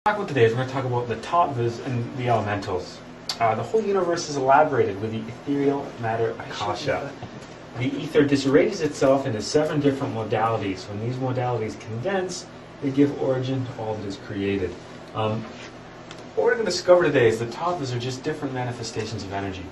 Talk about today is we're going to talk about the Tattwas and the elementals. The whole universe is elaborated with the ethereal matter akasha. The ether disarranges itself into 7 different modalities. When these modalities condense, they give origin to all that is created. What we're going to discover today is the Tattwas are just different manifestations of energy.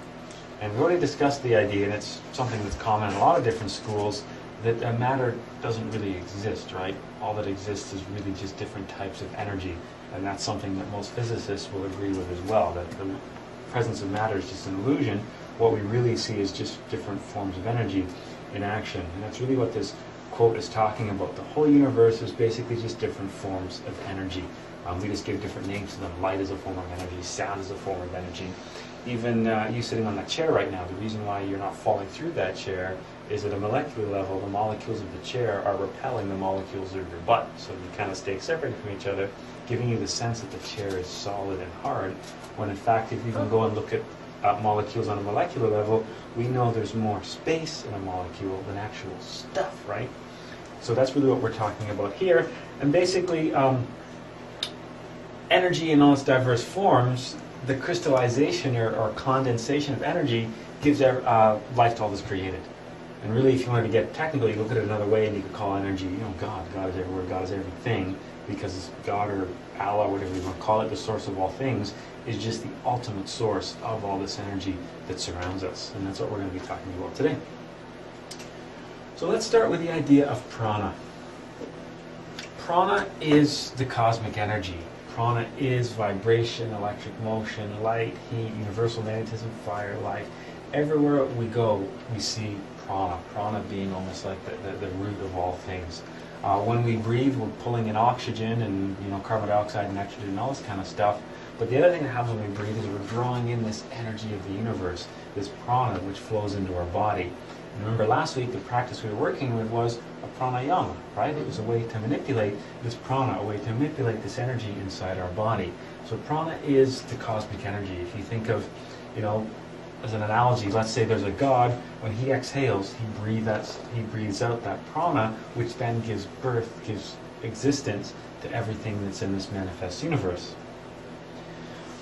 And we've already discussed the idea, and it's something that's common in a lot of different schools, that matter doesn't really exist, right? All that exists is really just different types of energy. And that's something that most physicists will agree with as well, that the presence of matter is just an illusion. What we really see is just different forms of energy in action. And that's really what this quote is talking about. The whole universe is basically just different forms of energy. We just give different names to them. Light is a form of energy, sound is a form of energy. Even you sitting on that chair right now, the reason why you're not falling through that chair is at a molecular level, the molecules of the chair are repelling the molecules of your butt. So you kind of stay separated from each other, giving you the sense that the chair is solid and hard, when in fact if you can go and look at molecules on a molecular level, we know there's more space in a molecule than actual stuff, right? So that's really what we're talking about here. And basically, energy in all its diverse forms, the crystallization or condensation of energy gives life to all that's created. And really, if you wanted to get technical, you look at it another way and you could call energy, God. God is everywhere, God is everything, because God or Allah, whatever you want to call it, the source of all things, is just the ultimate source of all this energy that surrounds us. And that's what we're going to be talking about today. So let's start with the idea of prana. Prana is the cosmic energy. Prana is vibration, electric motion, light, heat, universal magnetism, fire, life. Everywhere we go, we see prana. Prana being almost like the root of all things. When we breathe, we're pulling in oxygen and carbon dioxide and nitrogen and all this kind of stuff. But the other thing that happens when we breathe is we're drawing in this energy of the universe, this prana, which flows into our body. And remember last week, the practice we were working with was a pranayama, right? It was a way to manipulate this prana, a way to manipulate this energy inside our body. So prana is the cosmic energy. If you think of, as an analogy, let's say there's a god. When he exhales, he breathes out that prana, which then gives birth, gives existence to everything that's in this manifest universe.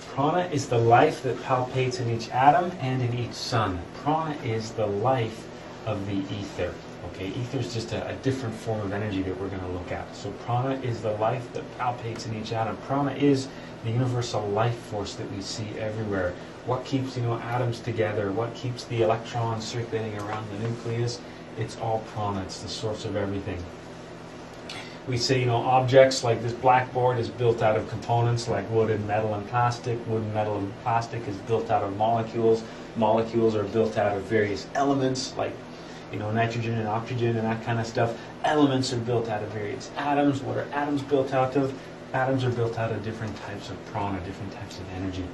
Prana is the life that palpates in each atom and in each sun. Prana is the life of the ether. Okay, ether is just a different form of energy that we're going to look at. So prana is the life that palpates in each atom. Prana is the universal life force that we see everywhere. What keeps atoms together? What keeps the electrons circulating around the nucleus? It's all prana. It's the source of everything. We say objects like this blackboard is built out of components like wood and metal and plastic. Wood, metal, and plastic is built out of molecules. Molecules are built out of various elements like nitrogen and oxygen and that kind of stuff. Elements are built out of various atoms. What are atoms built out of? Atoms are built out of different types of prana, different types of energy.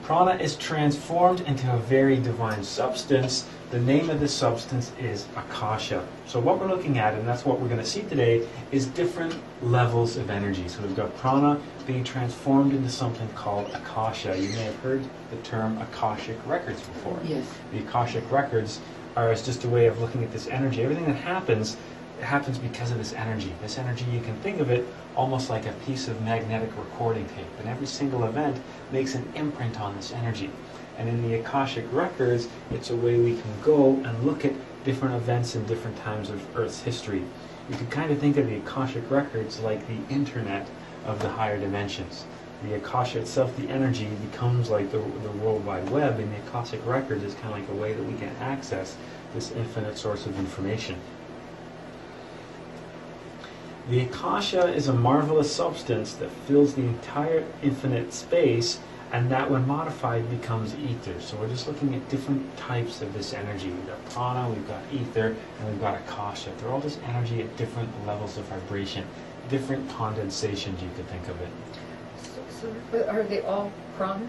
Prana is transformed into a very divine substance. The name of this substance is akasha. So what we're looking at, and that's what we're going to see today, is different levels of energy. So we've got prana being transformed into something called akasha. You may have heard the term akashic records before. Yes. The akashic records are just a way of looking at this energy. Everything that happens, it happens because of this energy. This energy, you can think of it almost like a piece of magnetic recording tape. And every single event makes an imprint on this energy. And in the Akashic records, it's a way we can go and look at different events in different times of Earth's history. You can kind of think of the Akashic records like the internet of the higher dimensions. The Akasha itself, the energy, becomes like the World Wide Web, and the Akashic records is kind of like a way that we can access this infinite source of information. The Akasha is a marvelous substance that fills the entire infinite space, and that when modified becomes ether. So we're just looking at different types of this energy. We've got prana, we've got ether, and we've got akasha. They're all just energy at different levels of vibration, different condensations, you could think of it. So are they all prana?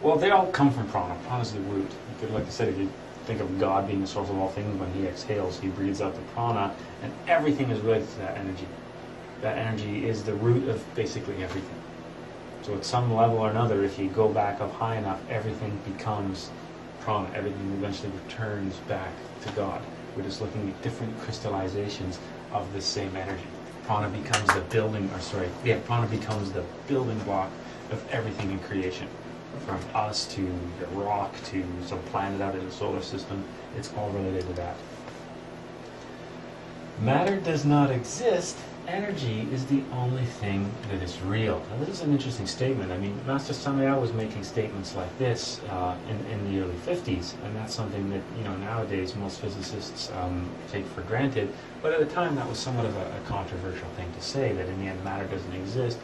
Well, they all come from prana. Prana is the root. You could, like I said, if you think of God being the source of all things, when he exhales, he breathes out the prana, and everything is related to that energy. That energy is the root of basically everything. So at some level or another, if you go back up high enough, everything becomes prana. Everything eventually returns back to God. We're just looking at different crystallizations of the same energy. Prana becomes the building, or sorry, yeah, prana becomes the building block of everything in creation. From us to the rock to some planet out in the solar system, it's all related to that. Matter does not exist. Energy is the only thing that is real. Now, this is an interesting statement. I mean, Master Samaya was making statements like this in the early 50s, and that's something that, nowadays most physicists take for granted. But at the time, that was somewhat of a controversial thing to say, that in the end, matter doesn't exist.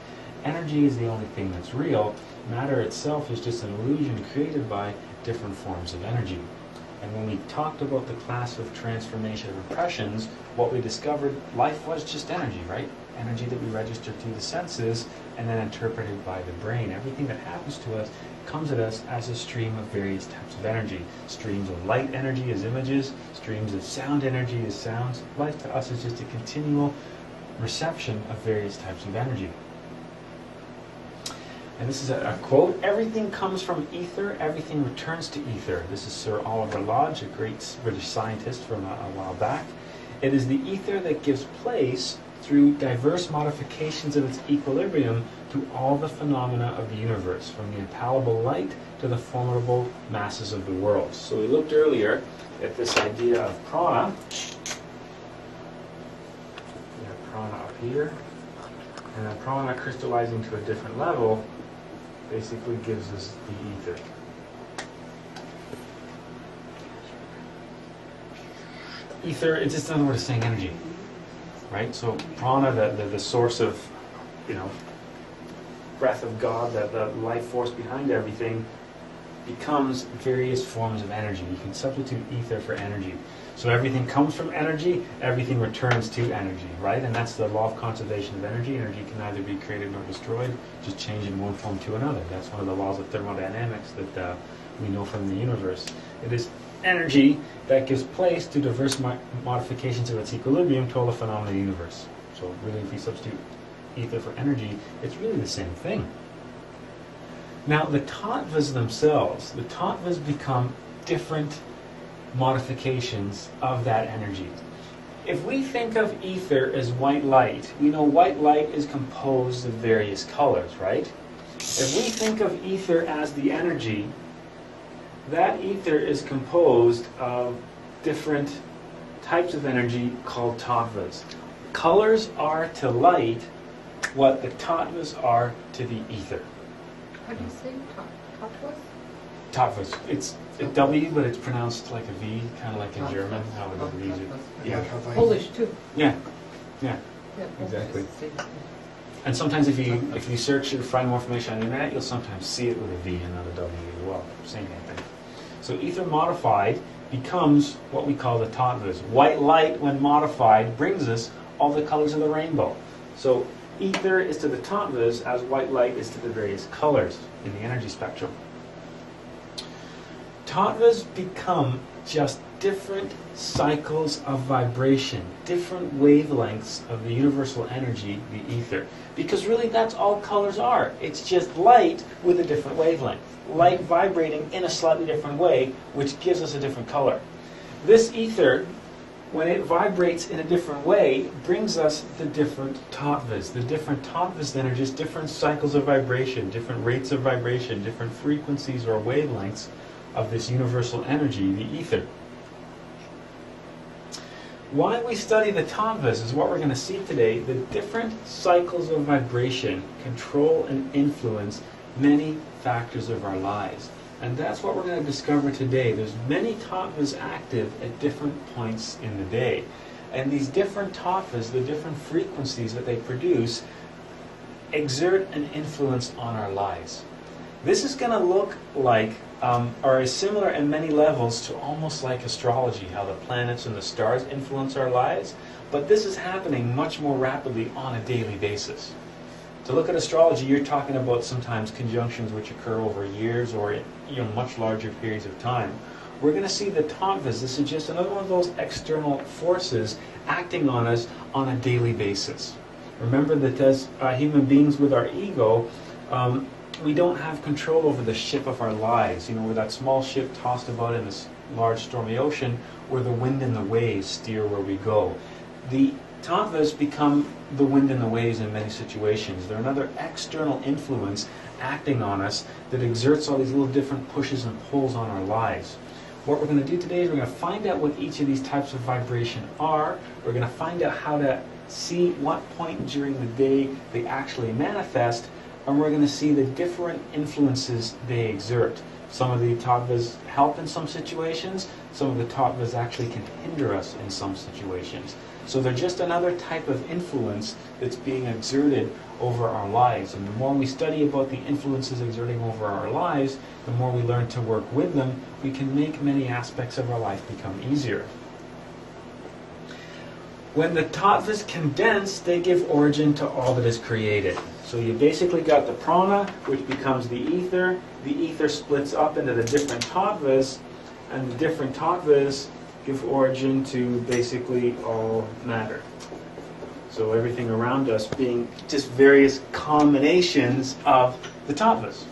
Energy is the only thing that's real. Matter itself is just an illusion created by different forms of energy. And when we talked about the class of transformation of impressions, what we discovered, life was just energy, right? Energy that we register through the senses and then interpreted by the brain. Everything that happens to us comes at us as a stream of various types of energy. Streams of light energy as images, streams of sound energy as sounds. Life to us is just a continual reception of various types of energy. And this is a quote: "Everything comes from ether, everything returns to ether." This is Sir Oliver Lodge, a great British scientist from a while back. "It is the ether that gives place, through diverse modifications of its equilibrium, to all the phenomena of the universe, from the impalpable light to the formidable masses of the world." So we looked earlier at this idea of prana. We have prana up here, and then prana crystallizing to a different level basically gives us the ether. Ether, it's just another word of saying energy, right? So prana, the source of, breath of God, the life force behind everything, becomes various forms of energy. You can substitute ether for energy. So everything comes from energy, everything returns to energy, right? And that's the law of conservation of energy. Energy can neither be created nor destroyed, just change in one form to another. That's one of the laws of thermodynamics that we know from the universe. It is energy that gives place to diverse modifications of its equilibrium to all the phenomena of the universe. So really, if you substitute ether for energy, it's really the same thing. Now, the Tattvas themselves, the Tattvas become different modifications of that energy. If we think of ether as white light, we know white light is composed of various colors, right? If we think of ether as the energy, that ether is composed of different types of energy called Tattvas. Colors are to light what the Tattvas are to the ether. How do you say Tattwas? Tattwas. It's a W, but it's pronounced like a V, kind of like in German. How would it read it? Yeah. Polish too. Yeah. Yeah, Exactly. And sometimes if you search or find more information on the internet, you'll sometimes see it with a V and not a W as well. Same kind of thing. So ether modified becomes what we call the Tattvas. White light, when modified, brings us all the colors of the rainbow. So ether is to the Tattvas as white light is to the various colors in the energy spectrum. Tattvas become just different cycles of vibration, different wavelengths of the universal energy, the ether. Because really that's all colors are. It's just light with a different wavelength. Light vibrating in a slightly different way, which gives us a different color. This ether, when it vibrates in a different way, brings us the different Tattvas. The different Tattvas then are just different cycles of vibration, different rates of vibration, different frequencies or wavelengths of this universal energy, the ether. Why we study the Tattvas is what we're going to see today. The different cycles of vibration control and influence many factors of our lives. And that's what we're going to discover today. There's many Tattvas active at different points in the day. And these different Tattvas, the different frequencies that they produce, exert an influence on our lives. This is going to look like, or is similar in many levels to almost like astrology, how the planets and the stars influence our lives. But this is happening much more rapidly on a daily basis. To look at astrology, you're talking about sometimes conjunctions which occur over years or much larger periods of time. We're going to see the Tattvas. This is just another one of those external forces acting on us on a daily basis. Remember that as human beings with our ego, we don't have control over the ship of our lives. We're that small ship tossed about in this large stormy ocean where the wind and the waves steer where we go. The Tattvas become the wind and the waves in many situations. They're another external influence acting on us that exerts all these little different pushes and pulls on our lives. What we're going to do today is we're going to find out what each of these types of vibration are. We're going to find out how to see what point during the day they actually manifest, and we're going to see the different influences they exert. Some of the tattvas help in some situations. Some of the tattvas actually can hinder us in some situations. So they're just another type of influence that's being exerted over our lives. And the more we study about the influences exerting over our lives, the more we learn to work with them, we can make many aspects of our life become easier. When the tattvas condense, they give origin to all that is created. So you basically got the prana, which becomes the ether. The ether splits up into the different tattvas, and the different tattvas give origin to basically all matter. So everything around us being just various combinations of the tattvas.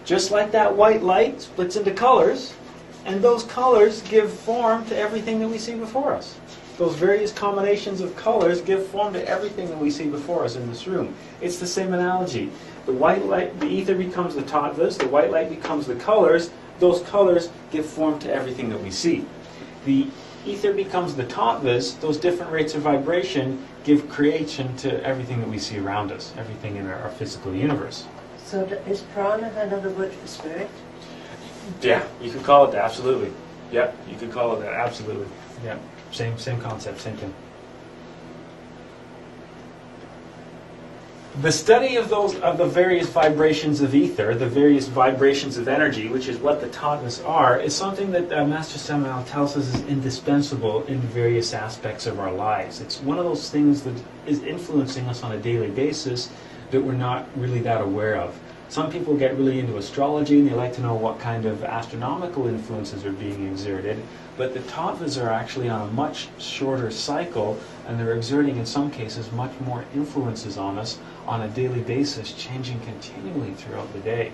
Just like that white light splits into colors, and those colors give form to everything that we see before us. Those various combinations of colors give form to everything that we see before us in this room. It's the same analogy. The white light, the ether becomes the tattvas, the white light becomes the colors, those colors give form to everything that we see. The ether becomes the tattvas, those different rates of vibration give creation to everything that we see around us, everything in our physical universe. So is prana another word for spirit? Yeah, you could call it that, absolutely. Yeah, you could call it that, absolutely. Yeah, same concept, same thing. The study of the various vibrations of ether, the various vibrations of energy, which is what the tattvas are, is something that Master Samael tells us is indispensable in various aspects of our lives. It's one of those things that is influencing us on a daily basis that we're not really that aware of. Some people get really into astrology and they like to know what kind of astronomical influences are being exerted, but the tattvas are actually on a much shorter cycle, and they're exerting in some cases much more influences on us on a daily basis, changing continually throughout the day.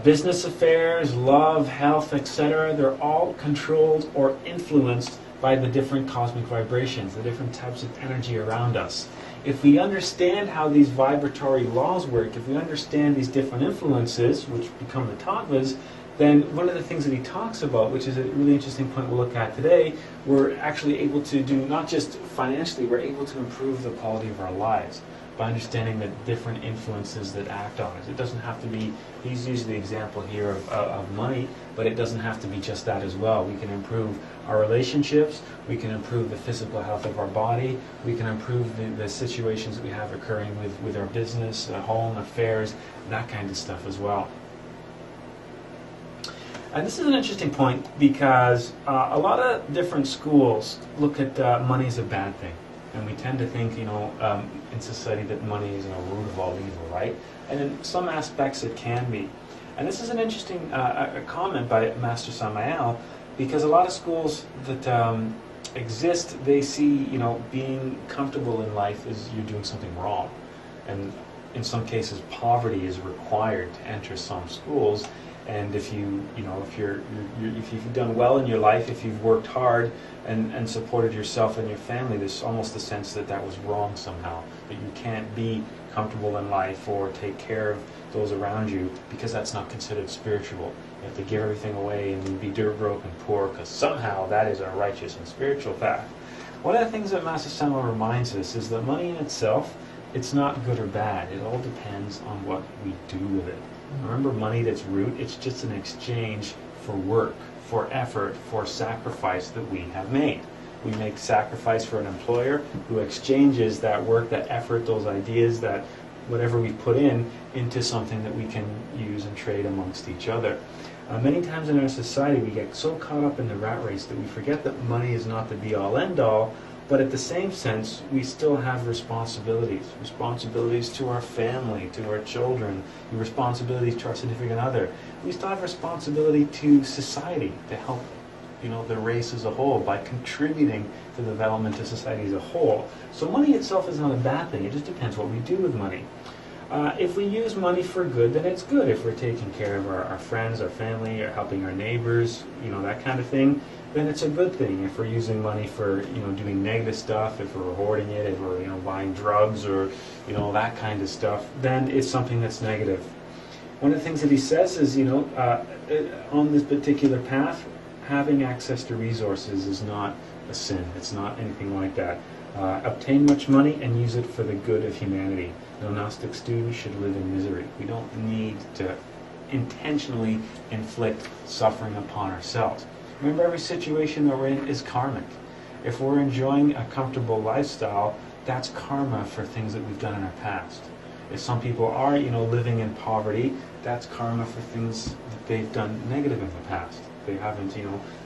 Business affairs, love, health, etc., they're all controlled or influenced by the different cosmic vibrations, the different types of energy around us. If we understand how these vibratory laws work, if we understand these different influences, which become the tattvas, then one of the things that he talks about, which is a really interesting point we'll look at today, we're actually able to do, not just financially, we're able to improve the quality of our lives by understanding the different influences that act on us. It doesn't have to be, he's using the example here of money, but it doesn't have to be just that as well. We can improve our relationships, we can improve the physical health of our body, we can improve the situations that we have occurring with our business, home, affairs, that kind of stuff as well. And this is an interesting point because a lot of different schools look at money as a bad thing. And we tend to think, in society that money is the root of all evil, right? And in some aspects it can be. And this is an interesting comment by Master Samael, because a lot of schools that exist, they see, being comfortable in life is you're doing something wrong. And in some cases, poverty is required to enter some schools. And if if you've done well in your life, if you've worked hard and supported yourself and your family, there's almost a sense that that was wrong somehow, that you can't be comfortable in life or take care of those around you because that's not considered spiritual. You have to give everything away and be dirt broke and poor because somehow that is a righteous and spiritual path. One of the things that Master Samael reminds us is that money in itself, it's not good or bad. It all depends on what we do with it. Remember, money that's root, it's just an exchange for work, for effort, for sacrifice that we have made. We make sacrifice for an employer who exchanges that work, that effort, those ideas, that whatever we put in, into something that we can use and trade amongst each other. Many times in our society we get so caught up in the rat race that we forget that money is not the be-all, end-all, but at the same sense, we still have responsibilities. Responsibilities to our family, to our children, responsibilities to our significant other. We still have responsibility to society to help, the race as a whole by contributing to the development of society as a whole. So money itself is not a bad thing. It just depends what we do with money. If we use money for good, then it's good. If we're taking care of our friends, our family, or helping our neighbors, that kind of thing, then it's a good thing. If we're using money for, doing negative stuff, if we're hoarding it, if we're, buying drugs or, that kind of stuff, then it's something that's negative. One of the things that he says is, on this particular path, having access to resources is not a sin. It's not anything like that. Obtain much money and use it for the good of humanity. No Gnostic student should live in misery. We don't need to intentionally inflict suffering upon ourselves. Remember, every situation that we're in is karmic. If we're enjoying a comfortable lifestyle, that's karma for things that we've done in our past. If some people are, living in poverty, that's karma for things that they've done negative in the past. They haven't,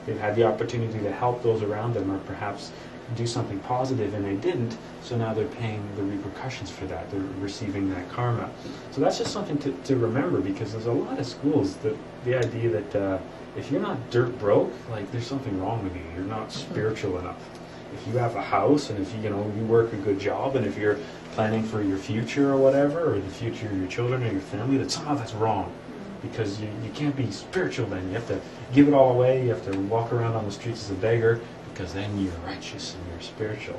they've had the opportunity to help those around them or perhaps do something positive and they didn't, so now they're paying the repercussions for that. They're receiving that karma. So that's just something to remember, because there's a lot of schools that the idea that if you're not dirt broke, like there's something wrong with you. You're not spiritual enough. If you have a house and if you work a good job and if you're planning for your future or whatever, or the future of your children or your family, that somehow that's wrong. Because you can't be spiritual then. You have to give it all away. You have to walk around on the streets as a beggar, because then you're righteous and you're spiritual.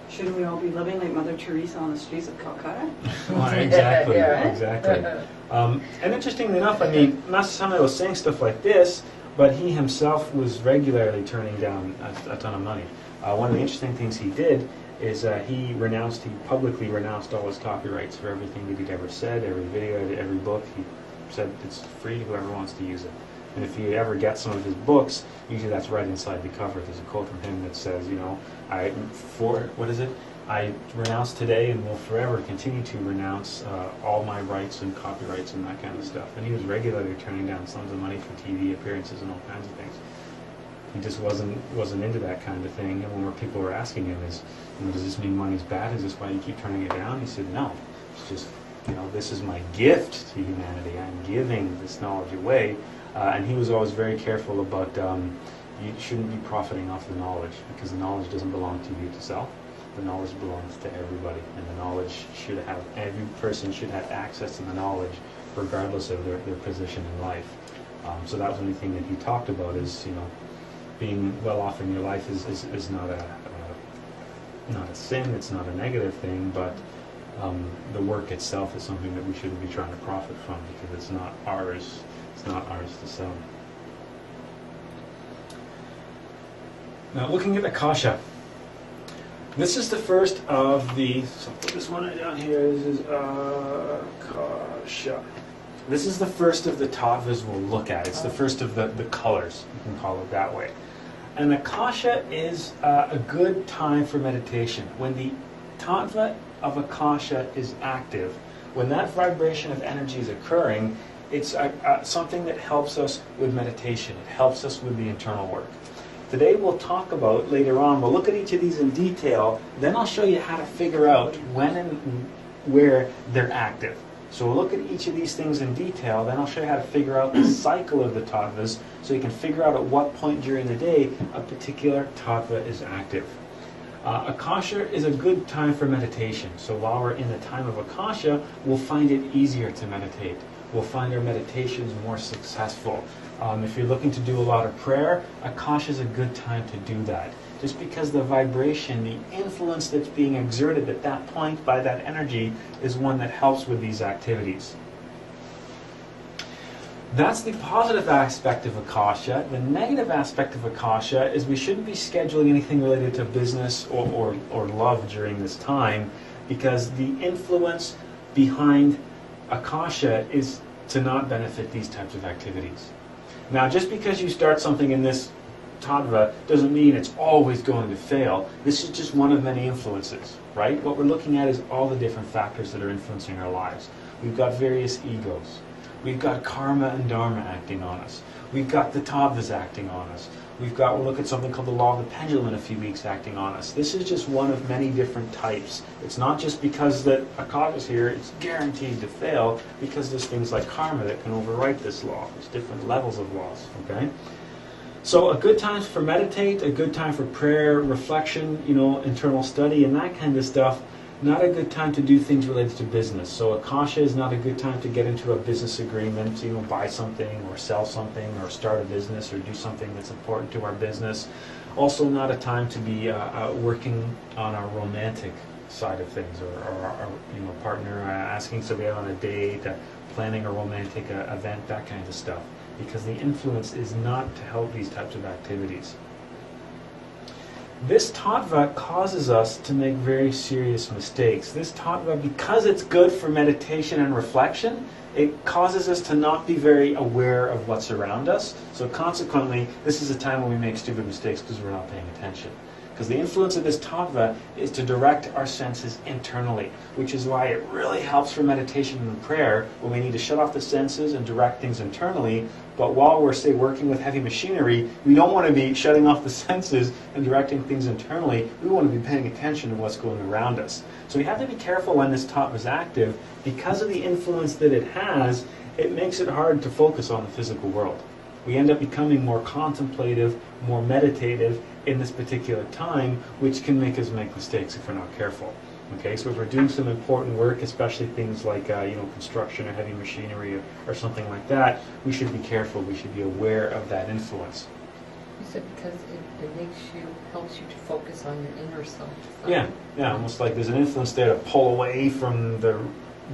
Shouldn't we all be living like Mother Teresa on the streets of Calcutta? Well, exactly, Yeah. exactly. And interestingly enough, Master Samael was saying stuff like this, but he himself was regularly turning down a ton of money. One of the interesting things he did is he publicly renounced all his copyrights for everything that he'd ever said, every video, every book. He said it's free to whoever wants to use it. And if you ever get some of his books, usually that's right inside the cover. There's a quote from him that says, I renounce today and will forever continue to renounce all my rights and copyrights and that kind of stuff. And he was regularly turning down sums of money for TV appearances and all kinds of things. He just wasn't into that kind of thing. And when people were asking him, does this mean money's bad? Is this why you keep turning it down? He said, no. It's just, this is my gift to humanity. I'm giving this knowledge away. And he was always very careful about you shouldn't be profiting off the knowledge, because the knowledge doesn't belong to you to sell. The knowledge belongs to everybody, and the knowledge every person should have access to the knowledge regardless of their position in life. So that was the only thing that he talked about is, being well off in your life is not a sin, it's not a negative thing, but the work itself is something that we shouldn't be trying to profit from, because it's not ours. It's not ours to sell. Now, looking at Akasha. This is the first of the, so I'll put this one down here, this is Akasha. This is the first of the tattvas we'll look at. It's the first of the colors, you can call it that way. And Akasha is a good time for meditation. When the tattva of Akasha is active, when that vibration of energy is occurring, it's something that helps us with meditation. It helps us with the internal work. Today we'll talk about, later on, we'll look at each of these in detail, then I'll show you how to figure out when and where they're active. So we'll look at each of these things in detail, then I'll show you how to figure out the cycle of the tattvas, so you can figure out at what point during the day a particular tattva is active. Akasha is a good time for meditation. So while we're in the time of Akasha, we'll find it easier to meditate. We'll find our meditations more successful. If you're looking to do a lot of prayer, Akasha is a good time to do that. Just because the vibration, the influence that's being exerted at that point by that energy is one that helps with these activities. That's the positive aspect of Akasha. The negative aspect of Akasha is we shouldn't be scheduling anything related to business or love during this time, because the influence behind Akasha is to not benefit these types of activities. Now, just because you start something in this tattva doesn't mean it's always going to fail. This is just one of many influences, right? What we're looking at is all the different factors that are influencing our lives. We've got various egos. We've got karma and dharma acting on us. We've got the tattvas acting on us. We'll look at something called the law of the pendulum in a few weeks acting on us. This is just one of many different types. It's not just because that Akasha is here, it's guaranteed to fail, because there's things like karma that can overwrite this law. There's different levels of laws, okay? So a good time for meditate, a good time for prayer, reflection, internal study, and that kind of stuff. not a good time to do things related to business. So Akasha is not a good time to get into a business agreement, buy something or sell something or start a business or do something that's important to our business. Also not a time to be working on our romantic side of things, or our partner asking somebody out on a date, planning a romantic event, that kind of stuff, because the influence is not to help these types of activities. This tattva causes us to make very serious mistakes. This tattva, because it's good for meditation and reflection, it causes us to not be very aware of what's around us. So consequently, this is a time when we make stupid mistakes because we're not paying attention. Because the influence of this tattva is to direct our senses internally, which is why it really helps for meditation and prayer when we need to shut off the senses and direct things internally. But while we're, say, working with heavy machinery, we don't want to be shutting off the senses and directing things internally. We want to be paying attention to what's going around us. So we have to be careful when this tattva is active. Because of the influence that it has, it makes it hard to focus on the physical world. We end up becoming more contemplative, more meditative in this particular time, which can make us make mistakes if we're not careful. Okay, so if we're doing some important work, especially things like construction or heavy machinery or something like that, we should be careful. We should be aware of that influence. You said because it helps you to focus on your inner self. Yeah, almost like there's an influence there to pull away from the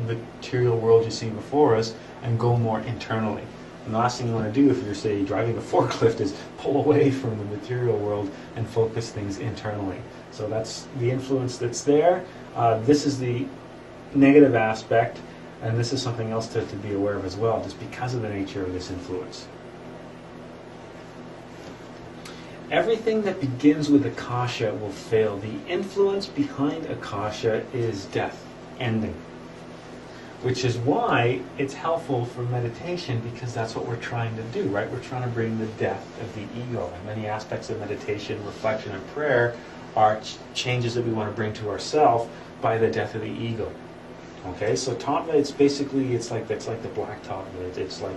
material world you see before us and go more internally. And the last thing you want to do if you're, say, driving a forklift is pull away from the material world and focus things internally. So that's the influence that's there. This is the negative aspect, and this is something else to be aware of as well, just because of the nature of this influence. Everything that begins with Akasha will fail. The influence behind Akasha is death, ending. Which is why it's helpful for meditation, because that's what we're trying to do, right? We're trying to bring the death of the ego. And many aspects of meditation, reflection, and prayer are changes that we want to bring to ourselves by the death of the ego. Okay, so tattva, it's like the black tattva. It's like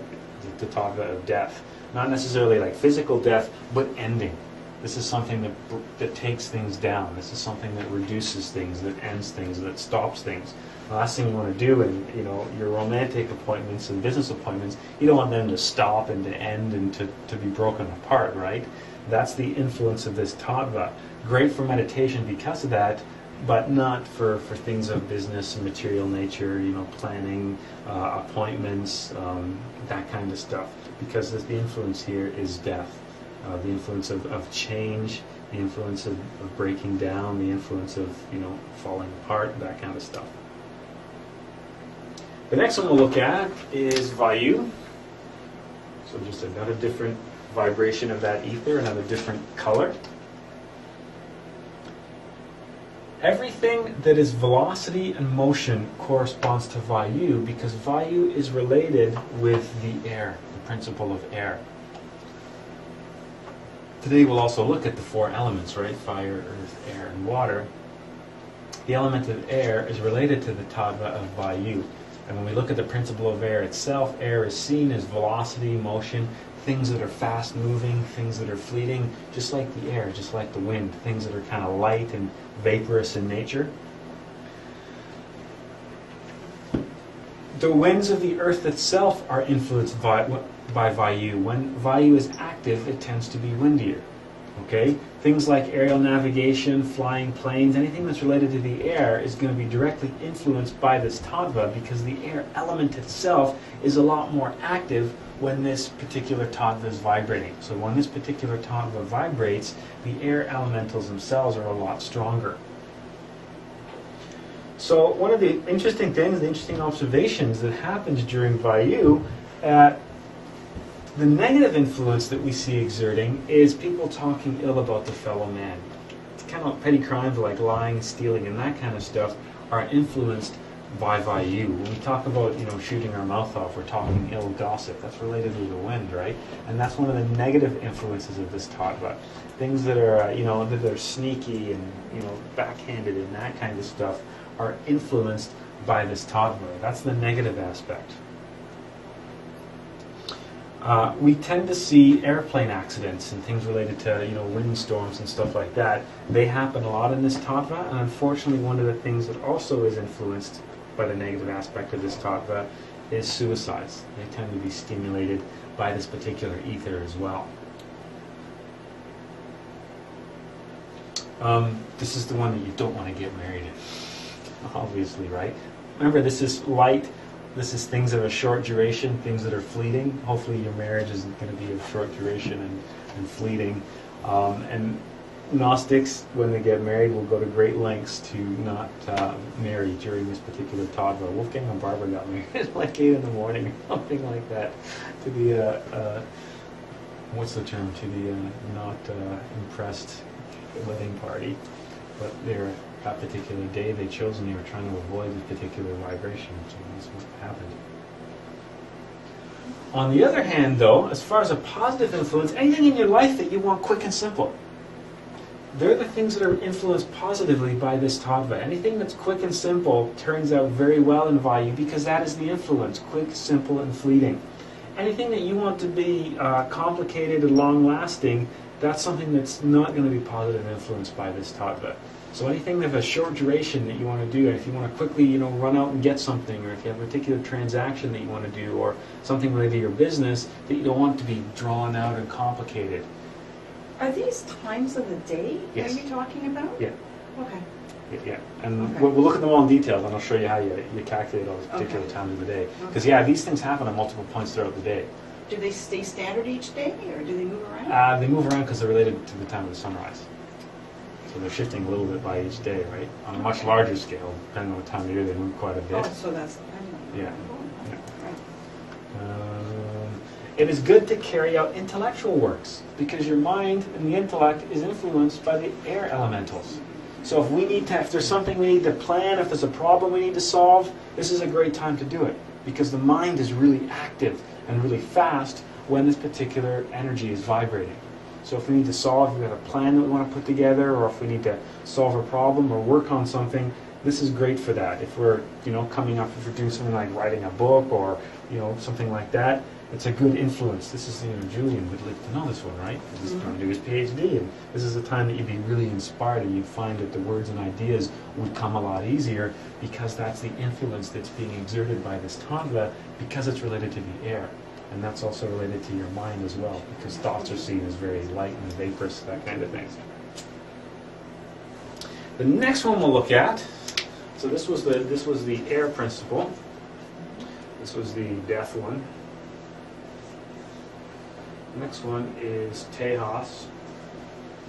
the tattva of death. Not necessarily like physical death, but ending. This is something that takes things down. This is something that reduces things, that ends things, that stops things. The last thing you want to do in your romantic appointments and business appointments, you don't want them to stop and to end and to be broken apart, right? That's the influence of this tattva. Great for meditation because of that, but not for things of business and material nature, planning, appointments, that kind of stuff. Because the influence here is death. The influence of change, the influence of breaking down, the influence of falling apart, that kind of stuff. The next one we'll look at is Vayu. So just another different vibration of that ether, another different color. Everything that is velocity and motion corresponds to Vayu, because Vayu is related with the air, the principle of air. Today we'll also look at the four elements, right? Fire, earth, air, and water. The element of air is related to the tattva of Vayu. And when we look at the principle of air itself, air is seen as velocity, motion, things that are fast moving, things that are fleeting, just like the air, just like the wind, things that are kind of light and vaporous in nature. The winds of the earth itself are influenced by Vayu. When Vayu is active, it tends to be windier. Okay? Things like aerial navigation, flying planes, anything that's related to the air is going to be directly influenced by this tattva, because the air element itself is a lot more active when this particular tattva is vibrating. So when this particular tattva vibrates, the air elementals themselves are a lot stronger. So one of the interesting things, the interesting observations that happens during Vayu, the negative influence that we see exerting is people talking ill about the fellow man. It's kind of petty crimes like lying, stealing, and that kind of stuff are influenced by Vayu. When we talk about, shooting our mouth off, we're talking ill gossip. That's related to the wind, right? And that's one of the negative influences of this tattva. Things that are, that are sneaky and, backhanded and that kind of stuff are influenced by this tattva. That's the negative aspect. We tend to see airplane accidents and things related to, you know, windstorms and stuff like that. They happen a lot in this tattva, and unfortunately one of the things that also is influenced by the negative aspect of this tattva is suicides. They tend to be stimulated by this particular ether as well. This is the one that you don't want to get married in, obviously, right? Remember, this is light. This is things of a short duration, things that are fleeting. Hopefully your marriage isn't going to be of short duration and fleeting. And Gnostics, when they get married, will go to great lengths to not marry during this particular tattva. Wolfgang and Barbara got married at like 8 in the morning, something like that, to the, what's the term, to the not impressed wedding party. But that particular day they chose, and they were trying to avoid this particular vibration, so that's what happened. On the other hand, though, as far as a positive influence, anything in your life that you want quick and simple, they're the things that are influenced positively by this tattva. Anything that's quick and simple turns out very well in Vayu, because that is the influence, quick, simple, and fleeting. Anything that you want to be complicated and long-lasting, that's something that's not going to be positive influenced by this tattva. So anything of a short duration that you want to do, if you want to quickly, you know, run out and get something, or if you have a particular transaction that you want to do, or something related to your business that you don't want to be drawn out and complicated. Are these times of the day Yes. that you're talking about? Yeah. Okay. Yeah. And Okay. we'll look at them all in detail, and I'll show you how you calculate all these particular Okay. times of the day. Because Okay. yeah, these things happen at multiple points throughout the day. Do they stay standard each day, or do they move around? They move around because they're related to the time of the sunrise. So they're shifting a little bit by each day, right? On a much larger scale, depending on what time of year, they move quite a bit. Oh, so that's the pendulum. Yeah. Right. It is good to carry out intellectual works, because your mind and the intellect is influenced by the air elementals. So if there's something we need to plan, if there's a problem we need to solve, this is a great time to do it, because the mind is really active and really fast when this particular energy is vibrating. So if we need to solve, if we have a plan that we want to put together, or if we need to solve a problem or work on something, this is great for that. If we're, you know, if we're doing something like writing a book, or, you know, something like that, it's a good influence. This is, you know, Julian would like to know this one, right? He's trying to do his PhD, and this is a time that you'd be really inspired, and you'd find that the words and ideas would come a lot easier, because that's the influence that's being exerted by this tattva, because it's related to the air. And that's also related to your mind as well, because thoughts are seen as very light and vaporous, that kind of thing. The next one we'll look at, so this was the air principle. This was the death one. The next one is Tattwas.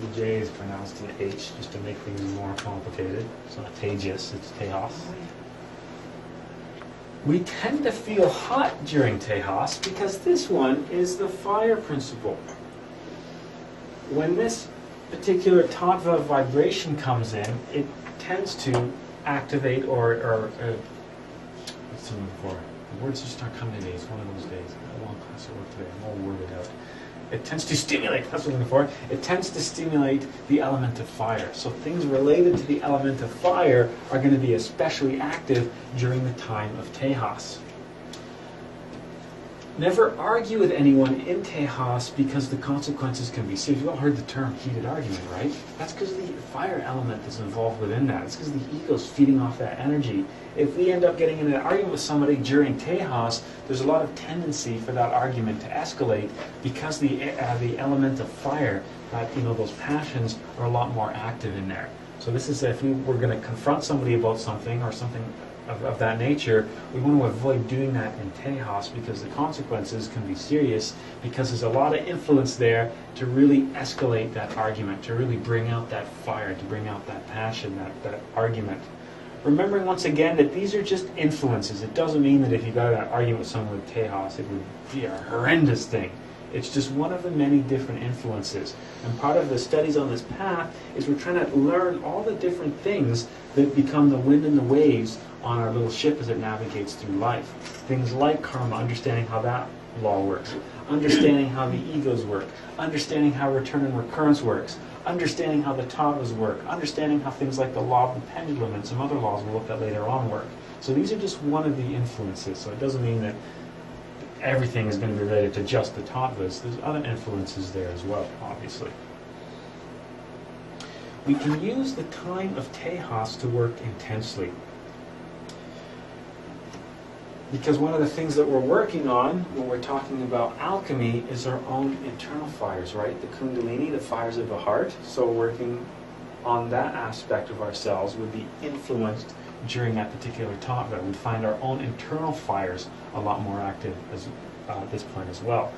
The J is pronounced an H, just to make things more complicated. It's not Tattwas, it's Tattwas. We tend to feel hot during Tattwas because this one is the fire principle. When this particular tattva vibration comes in, it tends to activate or what's the word for it? The words just aren't coming today. It's one of those days. I had a long class at work today. I'm all worded out. It tends to stimulate, that's what I'm looking for. It tends to stimulate the element of fire. So things related to the element of fire are going to be especially active during the time of Tattwas. Never argue with anyone in Tattwas, because the consequences can be serious. You've all heard the term heated argument, right? That's because the fire element is involved within that. It's because the ego's feeding off that energy. If we end up getting in an argument with somebody during Tattwas, there's a lot of tendency for that argument to escalate, because the element of fire, those passions are a lot more active in there. So this is, if we were going to confront somebody about something, or something of that nature, we want to avoid doing that in Tattwas, because the consequences can be serious, because there's a lot of influence there to really escalate that argument, to really bring out that fire, to bring out that passion, that argument. Remembering once again that these are just influences. It doesn't mean that if you got an argument with someone with Tattwas, it would be a horrendous thing. It's just one of the many different influences. And part of the studies on this path is we're trying to learn all the different things that become the wind and the waves on our little ship as it navigates through life. Things like karma, understanding how that law works, understanding how the egos work, understanding how return and recurrence works, understanding how the tattvas work, understanding how things like the law of the pendulum and some other laws we'll look at later on work. So these are just one of the influences. So it doesn't mean that everything is going to be related to just the Tattvas. There's other influences there as well, obviously. We can use the time of Tejas to work intensely. Because one of the things that we're working on when we're talking about alchemy is our own internal fires, right? The Kundalini, the fires of the heart. So working on that aspect of ourselves would be influenced during that particular tattva. We'd find our own internal fires a lot more active at this point as well.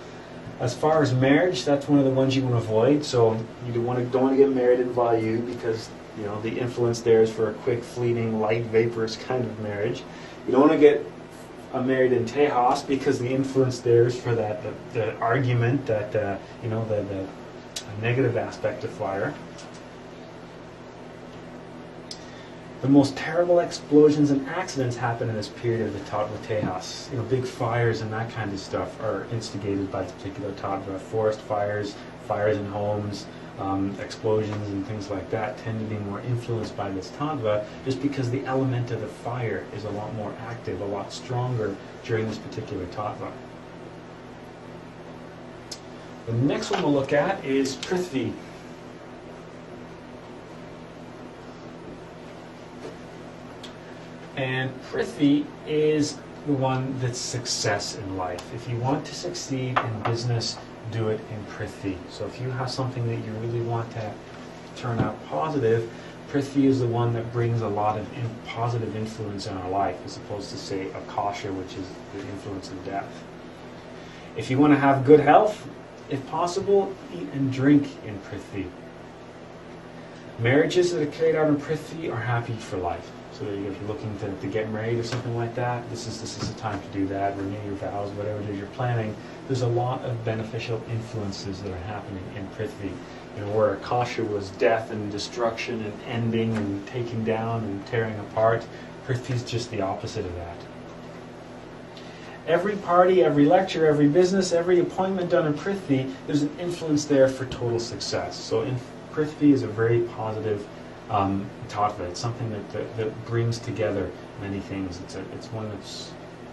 As far as marriage, that's one of the ones you want to avoid. So you don't want to get married in Vayu because the influence there is for a quick, fleeting, light, vaporous kind of marriage. You don't want to get married in Tejas because the influence there is for the argument, that the negative aspect of fire. The most terrible explosions and accidents happen in this period of the Tattva Tejas. Big fires and that kind of stuff are instigated by this particular Tattva. Forest fires, fires in homes, explosions and things like that tend to be more influenced by this Tattva, just because the element of the fire is a lot more active, a lot stronger during this particular Tattva. The next one we'll look at is Prithvi. And Prithvi is the one that's success in life. If you want to succeed in business, do it in Prithvi. So if you have something that you really want to turn out positive, Prithvi is the one that brings a lot of positive influence in our life, as opposed to, say, Akasha, which is the influence of death. If you want to have good health, if possible, eat and drink in Prithvi. Marriages that are carried out in Prithvi are happy for life. So if you're looking to get married or something like that, this is the time to do that. Renew your vows, whatever it is you're planning. There's a lot of beneficial influences that are happening in Prithvi. Where Akasha was death and destruction and ending and taking down and tearing apart, Prithvi is just the opposite of that. Every party, every lecture, every business, every appointment done in Prithvi, there's an influence there for total success. So Prithvi is a very positive tattva. It's something that brings together many things. It's one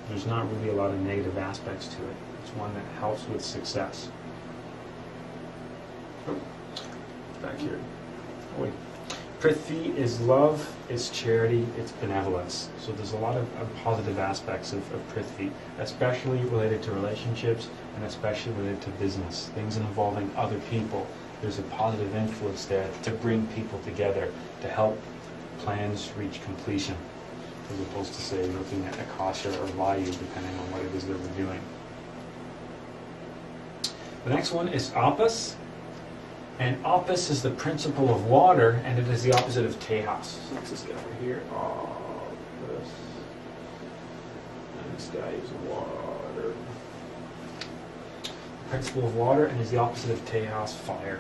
there's not really a lot of negative aspects to it. It's one that helps with success. Back here. Oh, wait. Prithvi is love, it's charity, it's benevolence. So there's a lot of positive aspects of Prithvi, especially related to relationships and especially related to business. Things involving other people. There's a positive influence there to bring people together, to help plans reach completion, as opposed to, say, looking at Akasha or Vayu, depending on what it is that we're doing. The next one is Apis. And Apis is the principle of water, and it is the opposite of Tejas. So let's just get over here. Apis. And this guy is water. Principle of water, and is the opposite of Tejas, fire.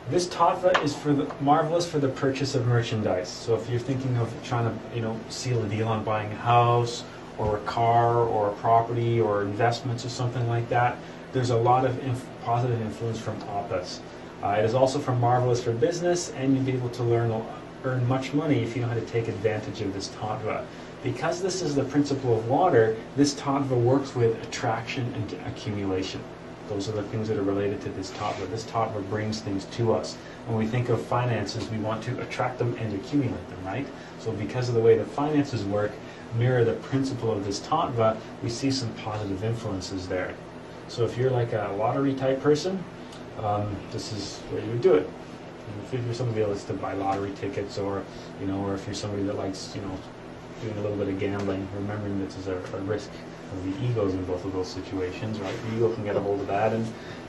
This tattva is marvelous for the purchase of merchandise. So if you're thinking of trying to seal a deal on buying a house or a car or a property or investments or something like that, there's a lot of positive influence from Apis. It is also marvelous for business, and you'll be able to earn much money if you know how to take advantage of this tattva. Because this is the principle of water, this tattva works with attraction and accumulation. Those are the things that are related to this tattva. This tattva brings things to us. When we think of finances, we want to attract them and accumulate them, right? So because of the way the finances work, mirror the principle of this tattva, we see some positive influences there. So if you're like a lottery type person, this is where you would do it. If you're somebody else to buy lottery tickets, or or if you're somebody that likes doing a little bit of gambling, remembering that there's a risk of the egos in both of those situations, right? The ego can get a hold of that, and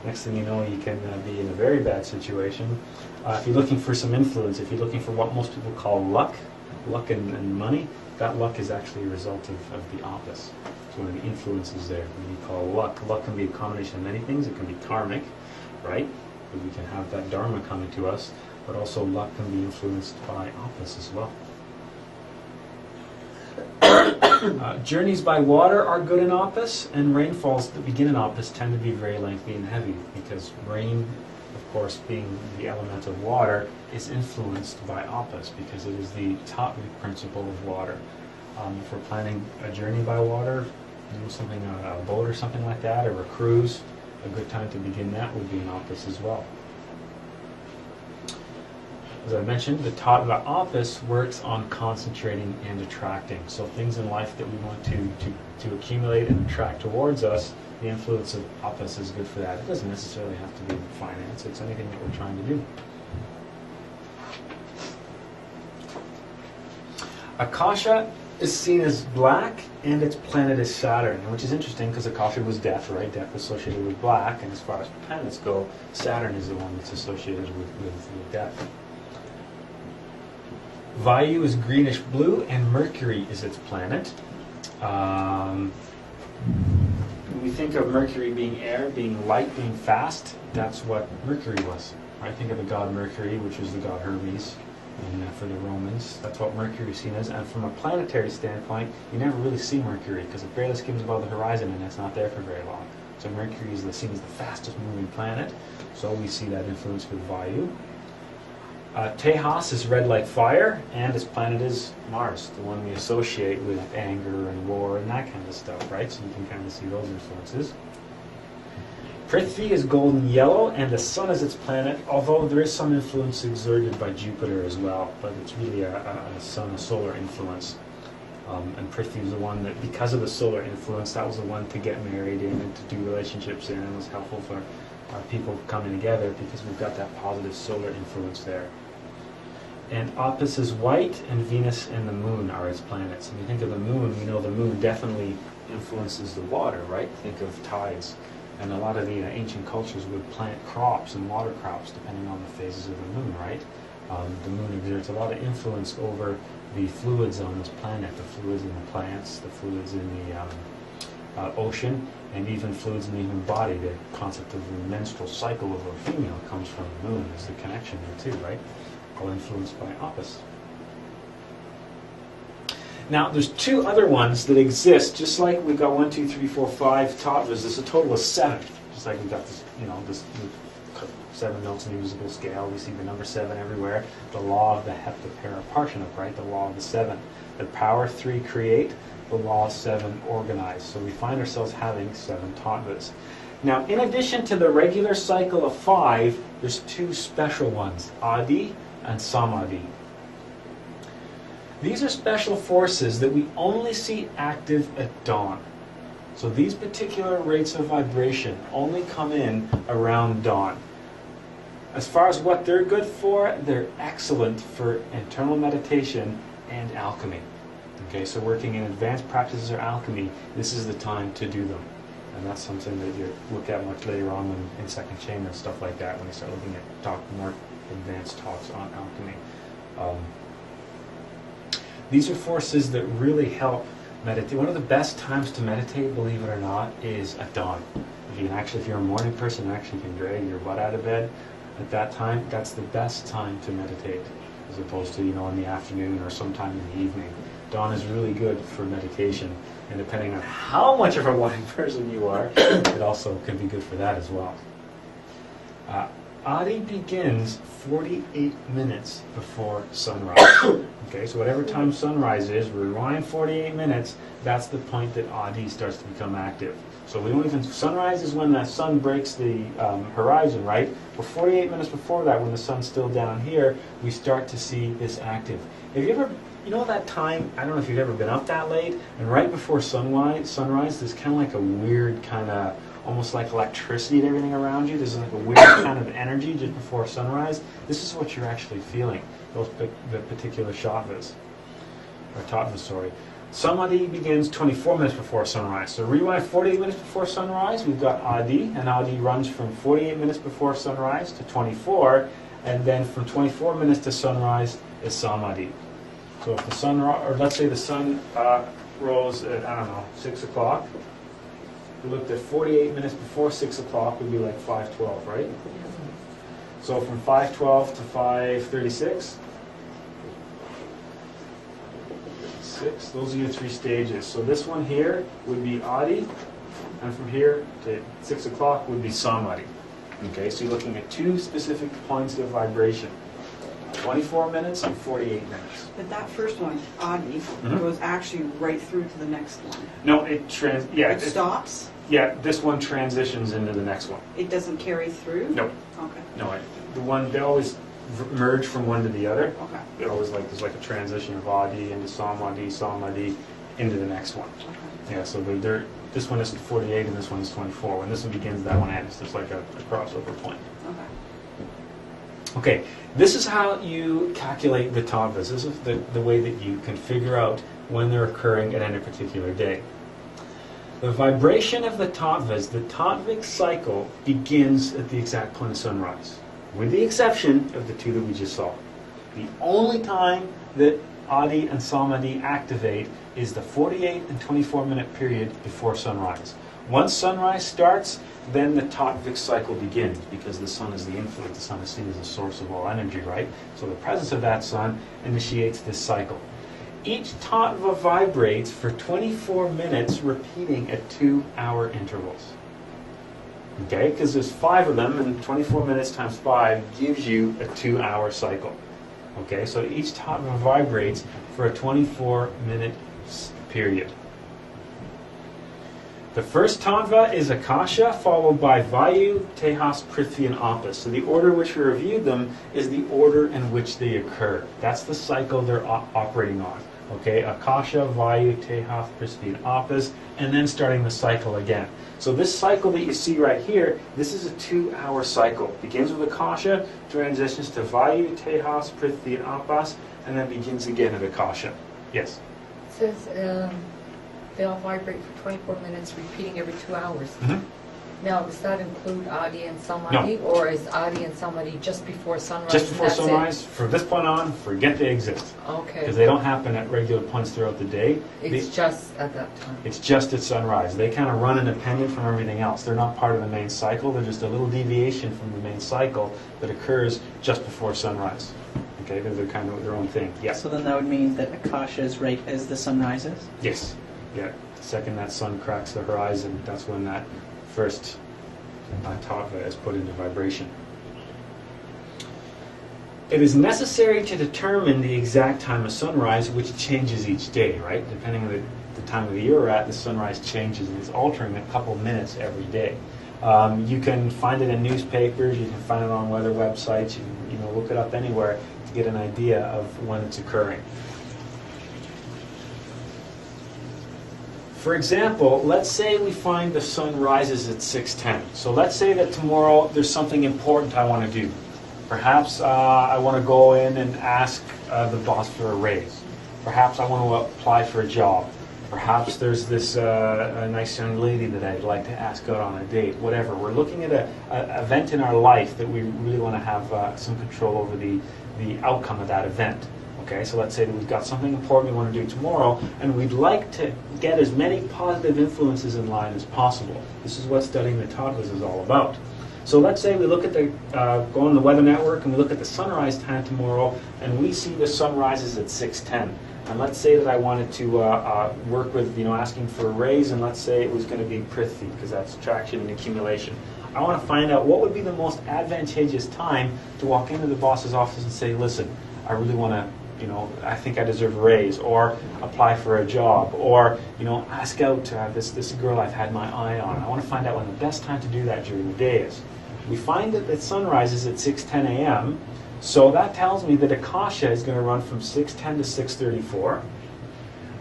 next thing you know, you can be in a very bad situation. If you're looking for some influence, if you're looking for what most people call luck and money, that luck is actually a result of the Apis. It's one of the influences there. When you call luck, luck can be a combination of many things. It can be karmic, right? We can have that dharma coming to us, but also luck can be influenced by Apis as well. Journeys by water are good in Apis, and rainfalls that begin in Apis tend to be very lengthy and heavy, because rain, of course, being the element of water, is influenced by Apis, because it is the Tattvic principle of water. If we're planning a journey by water, something on a boat or something like that, or a cruise, a good time to begin that would be an opus as well. As I mentioned, the Tattwa opus works on concentrating and attracting. So things in life that we want to accumulate and attract towards us, the influence of opus is good for that. It doesn't necessarily have to be finance, it's anything that we're trying to do. Akasha is seen as black, and its planet is Saturn, which is interesting because Akasha was death, right? Death associated with black, and as far as planets go, Saturn is the one that's associated with death. Vayu is greenish blue, and Mercury is its planet. We think of Mercury being air, being light, being fast. That's what Mercury was. Right? Think of the god Mercury, which is the god Hermes. And for the Romans, that's what Mercury is seen as. And from a planetary standpoint, you never really see Mercury because it barely skims above the horizon and it's not there for very long. So Mercury is seen as the fastest moving planet. So we see that influence with Vayu. Tattwas is red like fire, and its planet is Mars, the one we associate with anger and war and that kind of stuff, right? So you can kind of see those influences. Prithvi is golden yellow, and the sun is its planet, although there is some influence exerted by Jupiter as well, but it's really a solar influence. And Prithvi is the one that, because of the solar influence, that was the one to get married in and to do relationships in, and was helpful for people coming together because we've got that positive solar influence there. And opus is white, and Venus and the moon are its planets. When you think of the moon, we know the moon definitely influences the water, right? Think of tides. And a lot of the ancient cultures would plant crops and water crops depending on the phases of the moon, right? The moon exerts a lot of influence over the fluids on this planet, the fluids in the plants, the fluids in the ocean, and even fluids in the human body. The concept of the menstrual cycle of a female comes from the moon. There's the connection there too, right? All influenced by opus. Now, there's two other ones that exist, just like we've got 1, 2, 3, 4, 5 Tattwas. There's a total of 7. Just like we've got this, this 7 notes in the musical scale. We see the number 7 everywhere. The law of the heptaparaparshanap, right? The law of the 7. The power 3 create, the law 7 organize. So we find ourselves having 7 Tattwas. Now, in addition to the regular cycle of 5, there's 2 special ones, Adi and Samadhi. These are special forces that we only see active at dawn. So these particular rates of vibration only come in around dawn. As far as what they're good for, they're excellent for internal meditation and alchemy. Okay, so working in advanced practices or alchemy, this is the time to do them. And that's something that you look at much later on in second chamber and stuff like that when you start looking at more advanced talks on alchemy. These are forces that really help meditate. One of the best times to meditate, believe it or not, is at dawn. If you're a morning person, you actually can drag your butt out of bed at that time. That's the best time to meditate, as opposed to in the afternoon or sometime in the evening. Dawn is really good for meditation, and depending on how much of a morning person you are, it also can be good for that as well. Adi begins 48 minutes before sunrise. Okay, so whatever time sunrise is, rewind 48 minutes, that's the point that Adi starts to become active. So sunrise is when the sun breaks the horizon, right? But 48 minutes before that, when the sun's still down here, we start to see this active. Have you ever, that time, I don't know if you've ever been up that late, and right before sunrise, there's kind of like a weird kind of, almost like electricity and everything around you. There's like a weird kind of energy just before sunrise. This is what you're actually feeling, the particular Tattvas. Samadhi begins 24 minutes before sunrise. So rewind 48 minutes before sunrise, we've got Adi, and Adi runs from 48 minutes before sunrise to 24, and then from 24 minutes to sunrise is Samadhi. So if the sun, or let's say the sun rose at, 6 o'clock, we looked at 48 minutes before 6 o'clock would be like 5:12, right? So from 5:12 to 5:36, those are your 3 stages. So this one here would be Adi, and from here to 6 o'clock would be Samadhi. Okay, so you're looking at 2 specific points of vibration. 24 minutes and 48 minutes. But that first one, Adi, Mhm. goes actually right through to the next one. No, it Stops? yeah, this one transitions into the next one. It doesn't carry through? No, Okay, no, they always merge from one to the other. okay, It always there's like a transition of Adi into Samadhi into the next one. okay. Yeah, so this one is 48 and this one is 24. When this one begins, that one ends. There's like a crossover point. Okay. Okay, this is how you calculate the Tattwas. This is the way that you can figure out when they're occurring at any particular day. The vibration of the Tattvas, the Tattvic cycle, begins at the exact point of sunrise, with the exception of the two that we just saw. The only time that Adi and Samadhi activate is the 48 and 24 minute period before sunrise. Once sunrise starts, then the Tattvic cycle begins, because the sun is the influence. The sun is seen as the source of all energy, right? So the presence of that sun initiates this cycle. Each Tattva vibrates for 24 minutes, repeating at 2-hour intervals. Okay, because there's 5 of them, and 24 minutes times 5 gives you a 2-hour cycle. Okay, so each Tattva vibrates for a 24-minute period. The first Tattva is Akasha, followed by Vayu, Tejas, Prithvi, and Apas. So the order in which we reviewed them is the order in which they occur. That's the cycle they're operating on. Okay, Akasha, Vayu, Tejas, Prithvi, and Apas, and then starting the cycle again. So this cycle that you see right here, this is a 2-hour cycle. Begins with Akasha, transitions to Vayu, Tejas, Prithvi, and Apas, and then begins again at Akasha. Yes? It says they all vibrate for 24 minutes, repeating every 2 hours. Mm-hmm. Now, does that include Adi and Samadhi, or is Adi and Samadhi just before sunrise? Just before and that's sunrise, from this point on, forget they exist. Okay. Because they don't happen at regular points throughout the day. It's just at that time. It's just at sunrise. They kind of run independent from everything else. They're not part of the main cycle. They're just a little deviation from the main cycle that occurs just before sunrise. Okay, they're kind of their own thing. Yes. So then that would mean that Akasha is right as the sun rises? Yes. Yeah. The second that sun cracks the horizon, that's when that first tattva is put into vibration. It is necessary to determine the exact time of sunrise, which changes each day, right? Depending on the time of the year we're at, the sunrise changes, and it's altering a couple minutes every day. You can find it in newspapers, you can find it on weather websites, you can look it up anywhere to get an idea of when it's occurring. For example, let's say we find the sun rises at 6:10. So let's say that tomorrow there's something important I want to do. Perhaps I want to go in and ask the boss for a raise. Perhaps I want to apply for a job. Perhaps there's this a nice young lady that I'd like to ask out on a date. Whatever. We're looking at an event in our life that we really want to have some control over the outcome of that event. Okay, so let's say that we've got something important we want to do tomorrow, and we'd like to get as many positive influences in line as possible. This is what studying the Tattwas is all about. So let's say we look at go on the Weather Network and we look at the sunrise time tomorrow, and we see the sun rises at 6:10. And let's say that I wanted to work with, asking for a raise, and let's say it was going to be Prithvi, because that's attraction and accumulation. I want to find out what would be the most advantageous time to walk into the boss's office and say, listen, I really want to, I think I deserve a raise, or apply for a job, or, ask out this girl I've had my eye on. I want to find out when the best time to do that during the day is. We find that the sun rises at 6:10 a.m., so that tells me that Akasha is going to run from 6:10 to 6:34.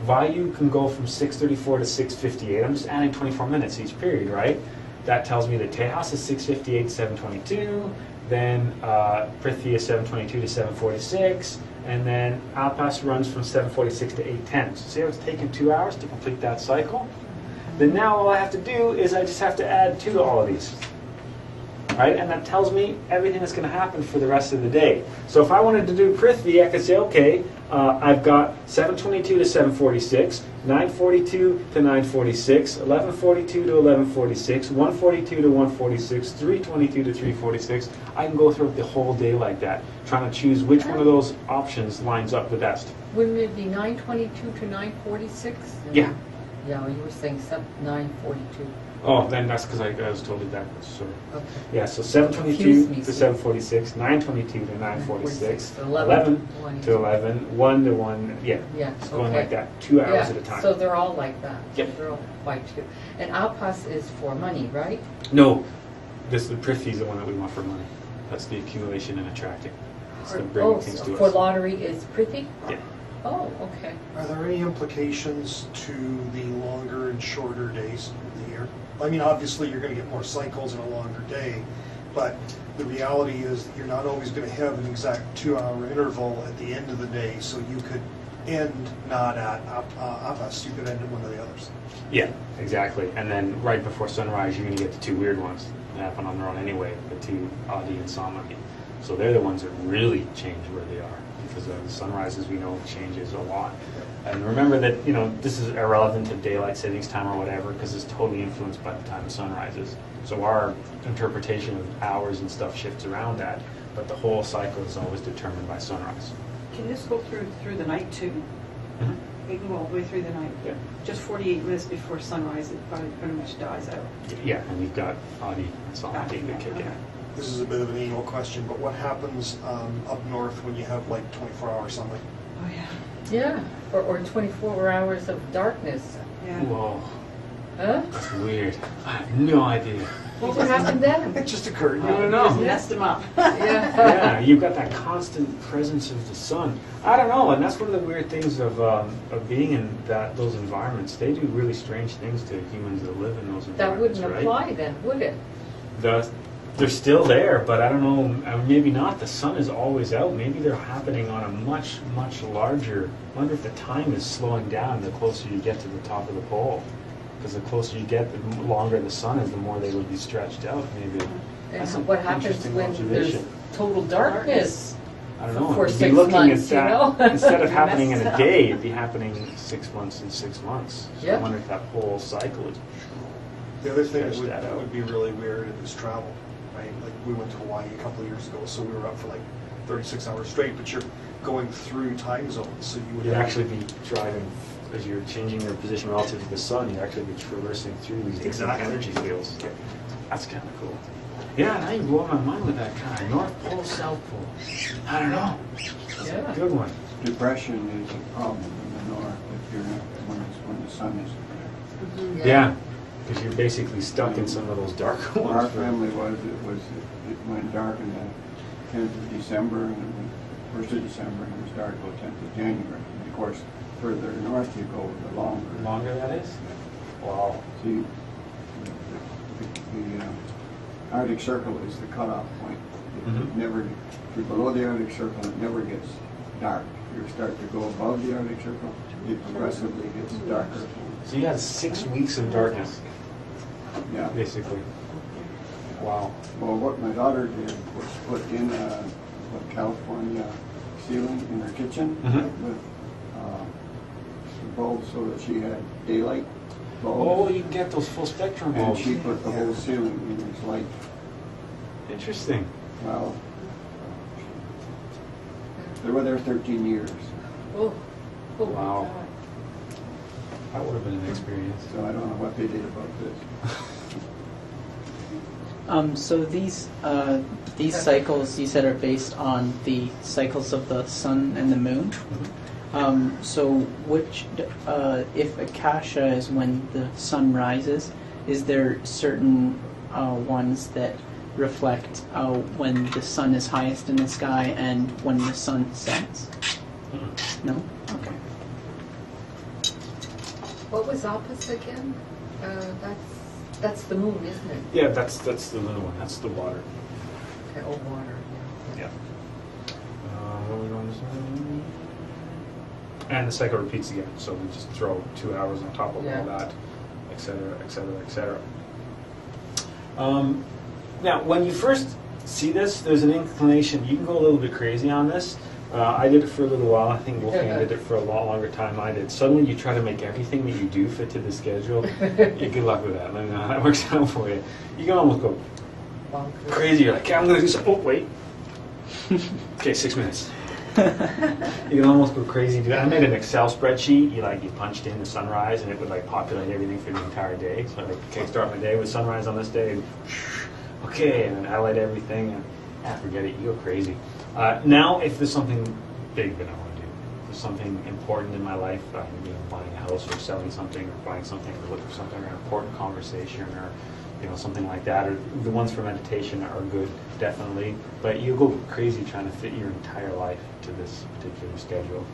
Vayu can go from 6:34 to 6:58. I'm just adding 24 minutes each period, right? That tells me that Tejas is 6:58 to 7:22, then Prithvi is 7:22 to 7:46, and then Apas runs from 7:46 to 8:10. So see how it's taken 2 hours to complete that cycle? Then now all I have to do is I just have to add 2 to all of these. Right? And that tells me everything that's going to happen for the rest of the day. So if I wanted to do Prithvi, I could say, okay, I've got 7:22 to 7:46, 9:42 to 9:46, 11:42 to 11:46, 1:42 to 1:46, 3:22 to 3:46. I can go through the whole day like that, trying to choose which one of those options lines up the best. Wouldn't it be 9:22 to 9:46? Yeah. Yeah, well, you were saying 9:42. Oh, then that's because I was totally backwards. Sorry. Okay. Yeah, so Confused 7:22 me, to see. 7:46, 9:22 to 9:46, 11 to 11, 1 to 1. Yeah, Yeah, it's going okay. like that, 2 hours Yeah, at a time. so they're all like that. Yep. They're all by two. And Alpas is for money, right? No, the Prithvi is the one that we want for money. That's the accumulation and attracting. It's the bringing Oh, things so to for us. lottery is Prithi? Yeah. Oh, okay. Are there any implications to the longer and shorter days of the year? I mean, obviously, you're going to get more cycles in a longer day, but the reality is that you're not always going to have an exact 2-hour interval at the end of the day, so you could end not at Apas, you could end at one of the others. Yeah, exactly. And then right before sunrise, you're going to get the two weird ones that happen on their own anyway, the two Adi and Samadi. So they're the ones that really change where they are, because the sunrises we know changes a lot. And remember that, you know, this is irrelevant to daylight savings time or whatever, because it's totally influenced by the time the sun rises. So our interpretation of hours and stuff shifts around that, but the whole cycle is always determined by sunrise. Can this go through the night too? Mhm. We can go all the way through the night. Yeah. Just 48 minutes before sunrise, it pretty much dies out. Yeah, and you've got Adi and Samadi that kick in. This is a bit of an anal question, but what happens up north when you have like 24-hour sunlight? Oh, yeah. Yeah, or 24 hours of darkness. Yeah. Whoa, Huh? that's weird. I have no idea. What would happen then? It just occurred. I don't know. Just messed them up. Yeah. Yeah, you've got that constant presence of the sun. I don't know, and that's one of the weird things of being in those environments. They do really strange things to humans that live in those That environments, wouldn't right? apply then, would it? They're still there, but I don't know, maybe not. The sun is always out. Maybe they're happening on a much, much larger... I wonder if the time is slowing down the closer you get to the top of the pole. Because the closer you get, the longer the sun is, the more they would be stretched out, maybe. That's And an what happens interesting when there's observation. total darkness? I don't know. for It'd be 6 looking months, at that, you know? instead of happening in Messed a up. day, it'd be happening 6 months and 6 months. So I Yeah. wonder if that whole cycle is... The other thing Finish that that out. would be really weird is travel, right? Like, we went to Hawaii a couple of years ago, so we were up for like 36 hours straight, but you're going through time zones, so you would You'd actually be driving, as you're changing your position relative to the sun, you'd actually be traversing through these different Exactly. energy fields. That's kind of cool. Yeah, now you blow my mind with that kind of North Pole, South Pole. I don't know. Yeah. Good one. Depression is a problem in the north if you're not, when the sun isn't there. Yeah, because you're basically stuck in some of those darker Where our ones. family it went dark in the 10th of December and it went 1st of December and it was dark till 10th of January. And of course, further north you go, the longer. Longer that is? Wow. See, the Arctic Circle is the cutoff point. It Mhm. never, if you're below the Arctic Circle, it never gets dark. If you start to go above the Arctic Circle, it progressively gets darker. So you had 6 weeks of darkness, Yeah. basically. Wow. Well, what my daughter did was put in a California ceiling in her kitchen Mhm. with bulbs so that she had daylight bulbs. Oh, you can get those full spectrum And bulbs. she put the whole ceiling in this light. Interesting. Well, they were there 13 years, Oh, oh my Wow. God. That would have been an experience. so I don't know what they did about this. So these cycles you said are based on the cycles of the sun and the moon. So which, if Akasha is when the sun rises, is there certain ones that reflect when the sun is highest in the sky and when the sun sets? No? Okay. What was Alpas again? That's the moon, isn't it? Yeah, that's the little one. That's the water. Okay, oh, water, yeah. Yeah. What are we going to say? And the cycle repeats again, so we just throw 2 hours on top of Yeah. all that, et cetera, et cetera, et cetera. Now, when you first see this, there's an inclination. You can go a little bit crazy on this. I did it for a little while. I think Wolfgang did it for a lot longer time than I did. Suddenly, you try to make everything that you do fit to the schedule. Yeah, good luck with that. Let me know how that works out for you. You can almost go Bonkers. crazy. You're like, okay, I'm going to do something. Oh, wait. Okay, 6 minutes. You can almost go crazy. I made an Excel spreadsheet. You punched in the sunrise, and it would like populate everything for the entire day. So I okay, start my day with sunrise on this day. And, okay, and then highlight everything. And forget it. You go crazy. Now, if there's something big that I want to do, if there's something important in my life, buying a house or selling something or buying something or looking for something or an important conversation or something like that, or the ones for meditation are good, definitely. But you go crazy trying to fit your entire life to this particular schedule.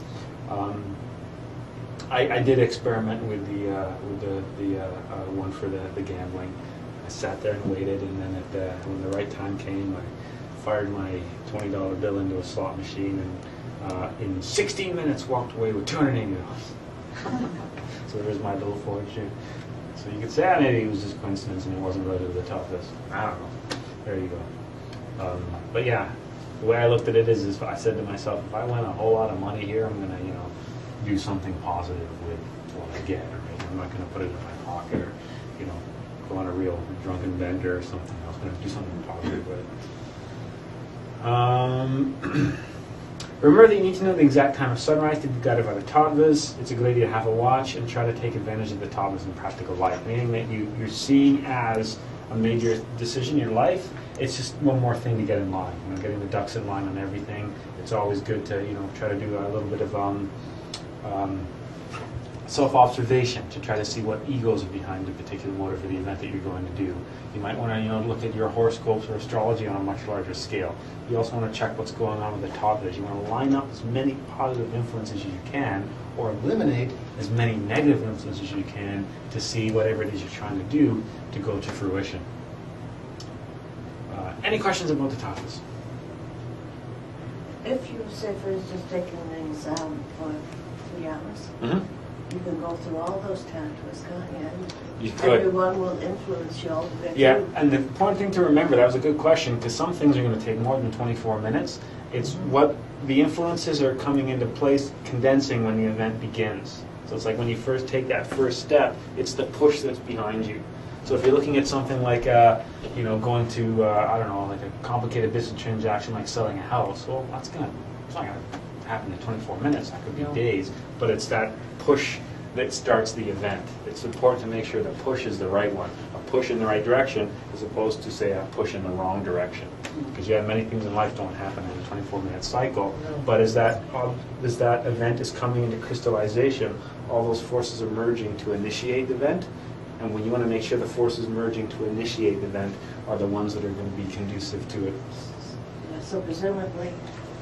I did experiment with the one for the gambling. I sat there and waited, and then when the right time came, I fired my $20 bill into a slot machine, and in 16 minutes walked away with $280. So there's my little fortune. So you could say, maybe it was just coincidence and it wasn't related to the toughest. I don't know. There you go. But yeah, the way I looked at it is I said to myself, if I win a whole lot of money here, I'm going to, do something positive with what I get. Right? I'm not going to put it in my pocket or, go on a real drunken bender or something. I was going to do something positive with it. Remember that you need to know the exact time of sunrise to be guided by the Tattwas. It's a good idea to have a watch and try to take advantage of the Tattwas in practical life. Meaning that you're seeing as a major decision in your life, it's just one more thing to get in line. Getting the ducks in line on everything. It's always good to try to do a little bit of self-observation to try to see what egos are behind the particular motive for the event that you're going to do. You might want to look at your horoscopes or astrology on a much larger scale. You also want to check what's going on with the Tattwas. You want to line up as many positive influences as you can, or eliminate as many negative influences as you can to see whatever it is you're trying to do to go to fruition. Any questions about the Tattwas? If you say, for instance, taking an exam for 3 hours, you can go through all those Tattwas, can't you? You could. Everyone will influence you all the way Yeah, through. and the important thing to remember, that was a good question, because some things are going to take more than 24 minutes. It's what the influences are coming into place, condensing when the event begins. So it's like when you first take that first step, it's the push that's behind you. So if you're looking at something like, going to, like a complicated business transaction like selling a house, well, it's not going to happen in 24 minutes. That could be days. But it's that push that starts the event. It's important to make sure the push is the right one. A push in the right direction as opposed to, say, a push in the wrong direction. Because many things in life don't happen in a 24-minute cycle. But as that event is coming into crystallization, all those forces are merging to initiate the event. And when you want to make sure the forces merging to initiate the event are the ones that are going to be conducive to it. Yeah, so presumably,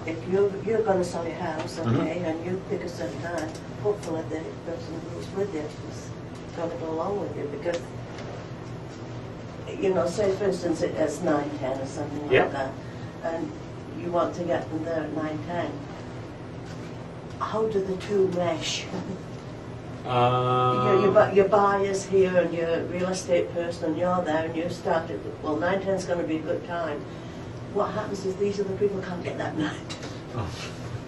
if you're going to sell your house, okay, and you pick a certain time, hopefully the person who's with you is going to go along with you, because, say for instance it's 9:10 or something like that, and you want to get them there at 9:10. How do the two mesh? Your buyer's here and your real estate person, and you're there, and you started. Well, 9:10 is going to be a good time. What happens is these other people can't get that night.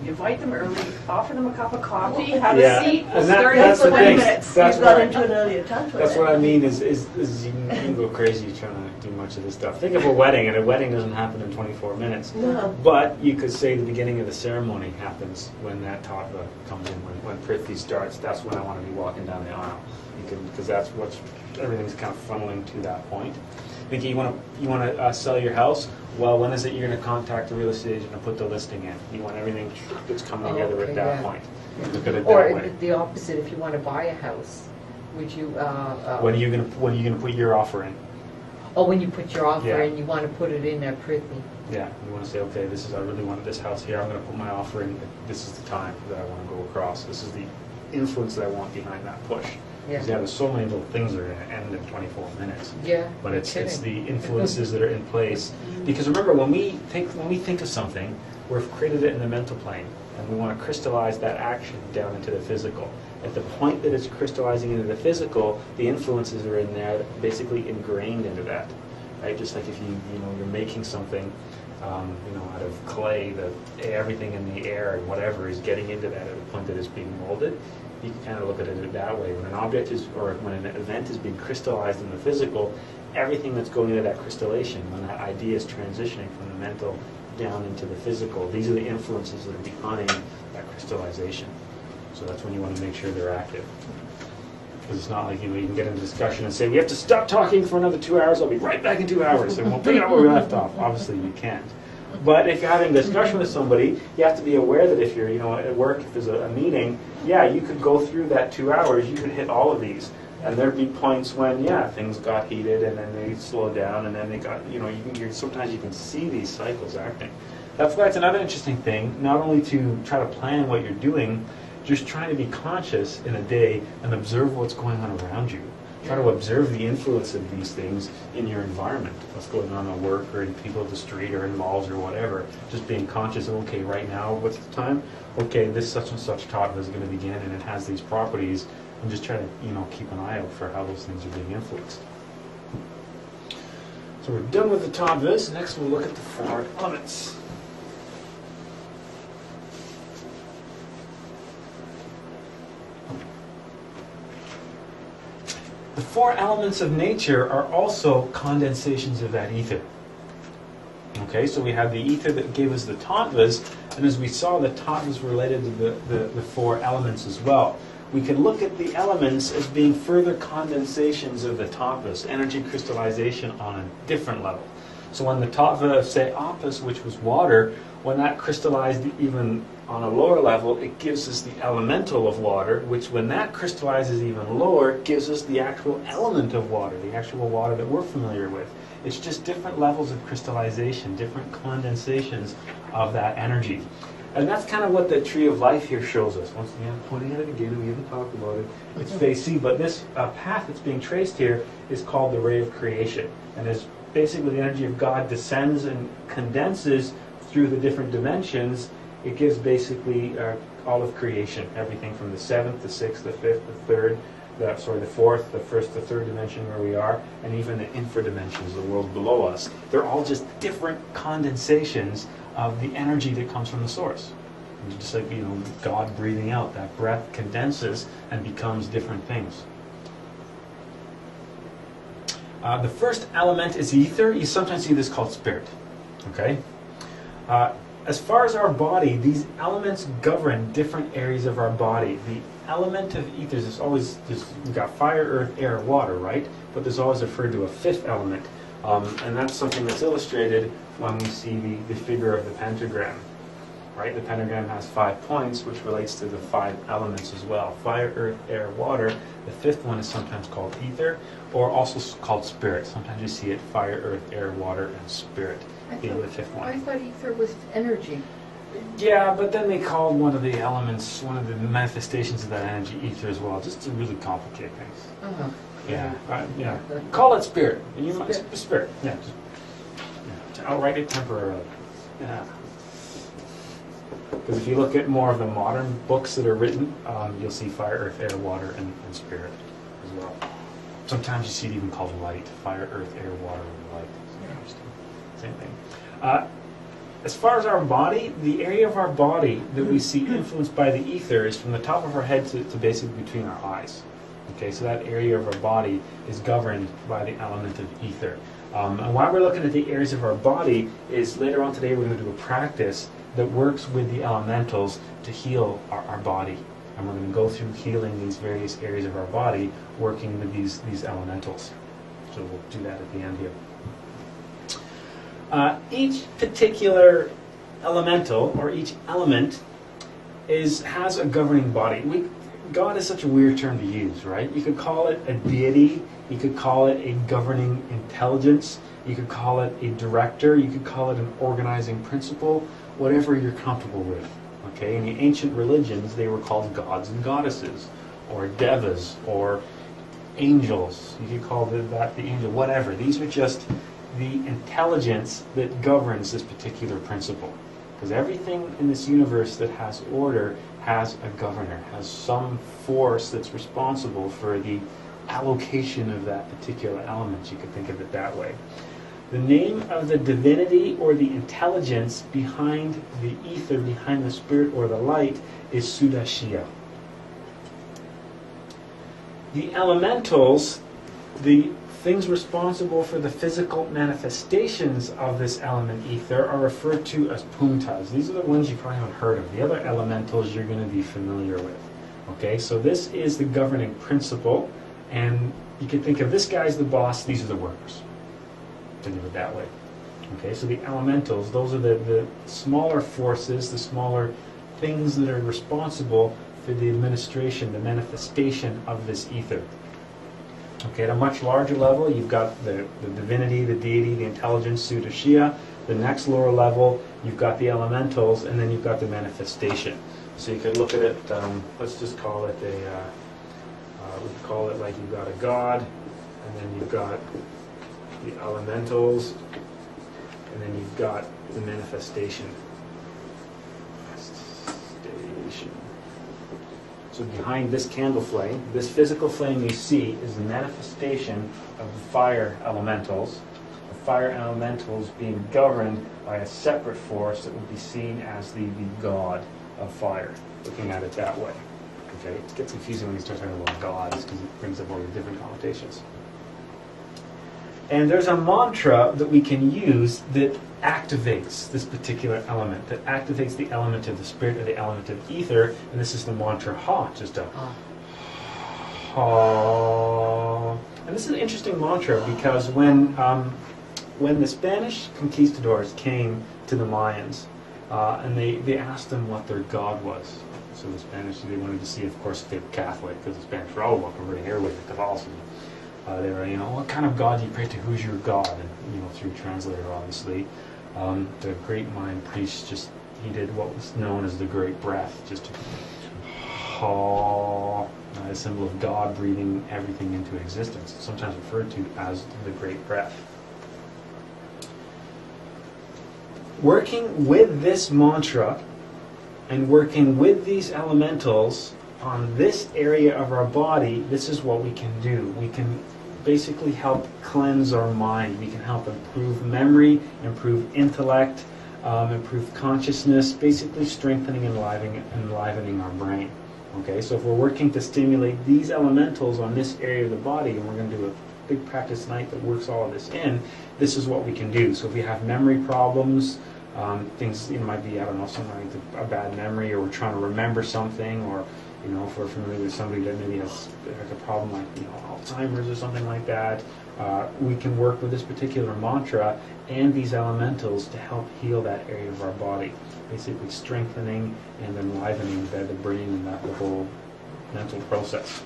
Invite them early, offer them a cup of coffee, have a seat, and start in that's the 20 thing. minutes. That's You've got into an earlier time. That's what I mean is you can go crazy trying to do much of this stuff. Think of a wedding, and a wedding doesn't happen in 24 minutes. No. But you could say the beginning of the ceremony happens when that Tattva comes in, when Prithvi starts. That's when I want to be walking down the aisle, because that's everything's kind of funneling to that point. Mickey, you want to sell your house? Well, when is it you're going to contact the real estate agent and put the listing in? You want everything that's coming together at that point. Look at it that Or way. the opposite, if you want to buy a house, would you? When are you going to put your offer in? Oh, when you put your offer Yeah. in, you want to put it in at Prithvi. Yeah, you want to say, okay, I really want this house here. I'm going to put my offer in. This is the time that I want to go across. This is the influence that I want behind that push. Yeah. Because there's so many little things that are going to end in 24 minutes. Yeah. But it's kidding. the influences that are in place. Because remember, when we think of something, we've created it in the mental plane, and we want to crystallize that action down into the physical. At the point that it's crystallizing into the physical, the influences are in there, basically ingrained into that, right? Just like if you're making something, out of clay, everything in the air and whatever is getting into that at the point that it's being molded. You can kind of look at it that way. When an object when an event is being crystallized in the physical, everything that's going into that crystallization, when that idea is transitioning from the mental down into the physical. These are the influences that are behind that crystallization. So that's when you want to make sure they're active. Because it's not like, you can get in a discussion and say, we have to stop talking for another 2 hours, I'll be right back in 2 hours, and we'll pick it up where we left off. Obviously, you can't. But if you're having a discussion with somebody, you have to be aware that if you're, at work, if there's a meeting, yeah, you could go through that 2 hours, you could hit all of these. And there'd be points when, yeah, things got heated, and then they slowed down, and then they got, sometimes you can see these cycles acting. That's why it's another interesting thing, not only to try to plan what you're doing, just trying to be conscious in a day and observe what's going on around you. Try to observe the influence of these things in your environment, what's going on at work or in people at the street or in malls or whatever. Just being conscious of, okay, right now, what's the time? Okay, this such and such Tattwa is going to begin, and it has these properties. I'm just trying to, keep an eye out for how those things are being influenced. So we're done with the Tattvas. Next we'll look at the 4 elements. The 4 elements of nature are also condensations of that ether. Okay, so we have the ether that gave us the Tattvas, and as we saw, the Tattvas related to the 4 elements as well. We can look at the elements as being further condensations of the Tattvas, energy crystallization on a different level. So when the Tattva, say, Apis, which was water, when that crystallized even on a lower level, it gives us the elemental of water, which when that crystallizes even lower, gives us the actual element of water, the actual water that we're familiar with. It's just different levels of crystallization, different condensations of that energy. And that's kind of what the tree of life here shows us. Once again, pointing at it again, we haven't talked about it. It's phase C, but this path that's being traced here is called the ray of creation. And as basically the energy of God descends and condenses through the different dimensions, it gives basically all of creation, everything from the 7th, the 6th, the 5th, the 3rd, the 4th, the 1st, the 3rd dimension where we are, and even the infradimensions, the world below us. They're all just different condensations of the energy that comes from the source. And just like, God breathing out, that breath condenses and becomes different things. The first element is ether. You sometimes see this called spirit. Okay? As far as our body, these elements govern different areas of our body. The element of ethers is always, we've got fire, earth, air, water, right? But there's always referred to a 5th element. And that's something that's illustrated when we see the figure of the pentagram, right? The pentagram has 5 points, which relates to the 5 elements as well. Fire, earth, air, water. The 5th one is sometimes called ether, or also called spirit. Sometimes you see it fire, earth, air, water, and spirit being the 5th one. I thought ether was energy. Yeah, but then they called one of the elements, one of the manifestations of that energy, ether as well, just to really complicate things. Uh-huh. Yeah. Call it spirit. Spirit. Yeah. I'll write it temporarily. Yeah. Because if you look at more of the modern books that are written, you'll see fire, earth, air, water, and spirit as well. Sometimes you see it even called light. Fire, earth, air, water, and light. Same thing. As far as our body, the area of our body that we see influenced by the ether is from the top of our head to basically between our eyes. Okay, so that area of our body is governed by the element of ether. And why we're looking at the areas of our body is later on today we're going to do a practice that works with the elementals to heal our body. And we're going to go through healing these various areas of our body, working with these elementals. So we'll do that at the end here. Each particular elemental, or each element, has a governing body. God is such a weird term to use, right? You could call it a deity, you could call it a governing intelligence, you could call it a director, you could call it an organizing principle, whatever you're comfortable with. Okay, in the ancient religions, they were called gods and goddesses, or devas, or angels. You could call that the angel, whatever. These are just the intelligence that governs this particular principle. Because everything in this universe that has order has a governor, has some force that's responsible for the allocation of that particular element. You could think of it that way. The name of the divinity or the intelligence behind the ether, behind the spirit or the light, is Sudashya. The elementals The things responsible for the physical manifestations of this element ether are referred to as puntas. These are the ones you probably haven't heard of. The other elementals you're going to be familiar with. Okay, so this is the governing principle, and you can think of this guy as the boss, these are the workers. Think of it that way. Okay, so the elementals, those are the smaller forces, the smaller things that are responsible for the administration, the manifestation of this ether. Okay, at a much larger level, you've got the divinity, the deity, the intelligence, Sudashia. The next lower level, you've got the elementals, and then you've got the manifestation. So you could look at it, let's just call it we call it like you've got a god, and then you've got the elementals, and then you've got the manifestation. So behind this candle flame, this physical flame you see is the manifestation of the fire elementals. The fire elementals being governed by a separate force that would be seen as the god of fire, looking at it that way. Okay, it gets confusing when you start talking about gods because it brings up all the different connotations. And there's a mantra that we can use that activates this particular element, that activates the element of the spirit or the element of ether, and this is the mantra Ha, just a Ha. And this is an interesting mantra because when the Spanish conquistadors came to the Mayans, and they asked them what their god was. So the Spanish, they wanted to see, of course, if they were Catholic, because the Spanish were all about converting everybody to Catholicism. They were, what kind of God do you pray to? Who's your God? And, through translator, obviously. The great Mayan priest he did what was known as the great breath, just a symbol of God breathing everything into existence, sometimes referred to as the great breath. Working with this mantra and working with these elementals on this area of our body, this is what we can do. We can basically help cleanse our mind. We can help improve memory, improve intellect, improve consciousness, basically strengthening and enlivening our brain. Okay, so if we're working to stimulate these elementals on this area of the body, and we're going to do a big practice tonight that works all of this in, this is what we can do. So if we have memory problems, things, might be, something like a bad memory, or we're trying to remember something, or, if we're familiar with somebody that maybe has like a problem like, Alzheimer's or something like that, we can work with this particular mantra and these elementals to help heal that area of our body, basically strengthening and enlivening the brain and the whole mental process.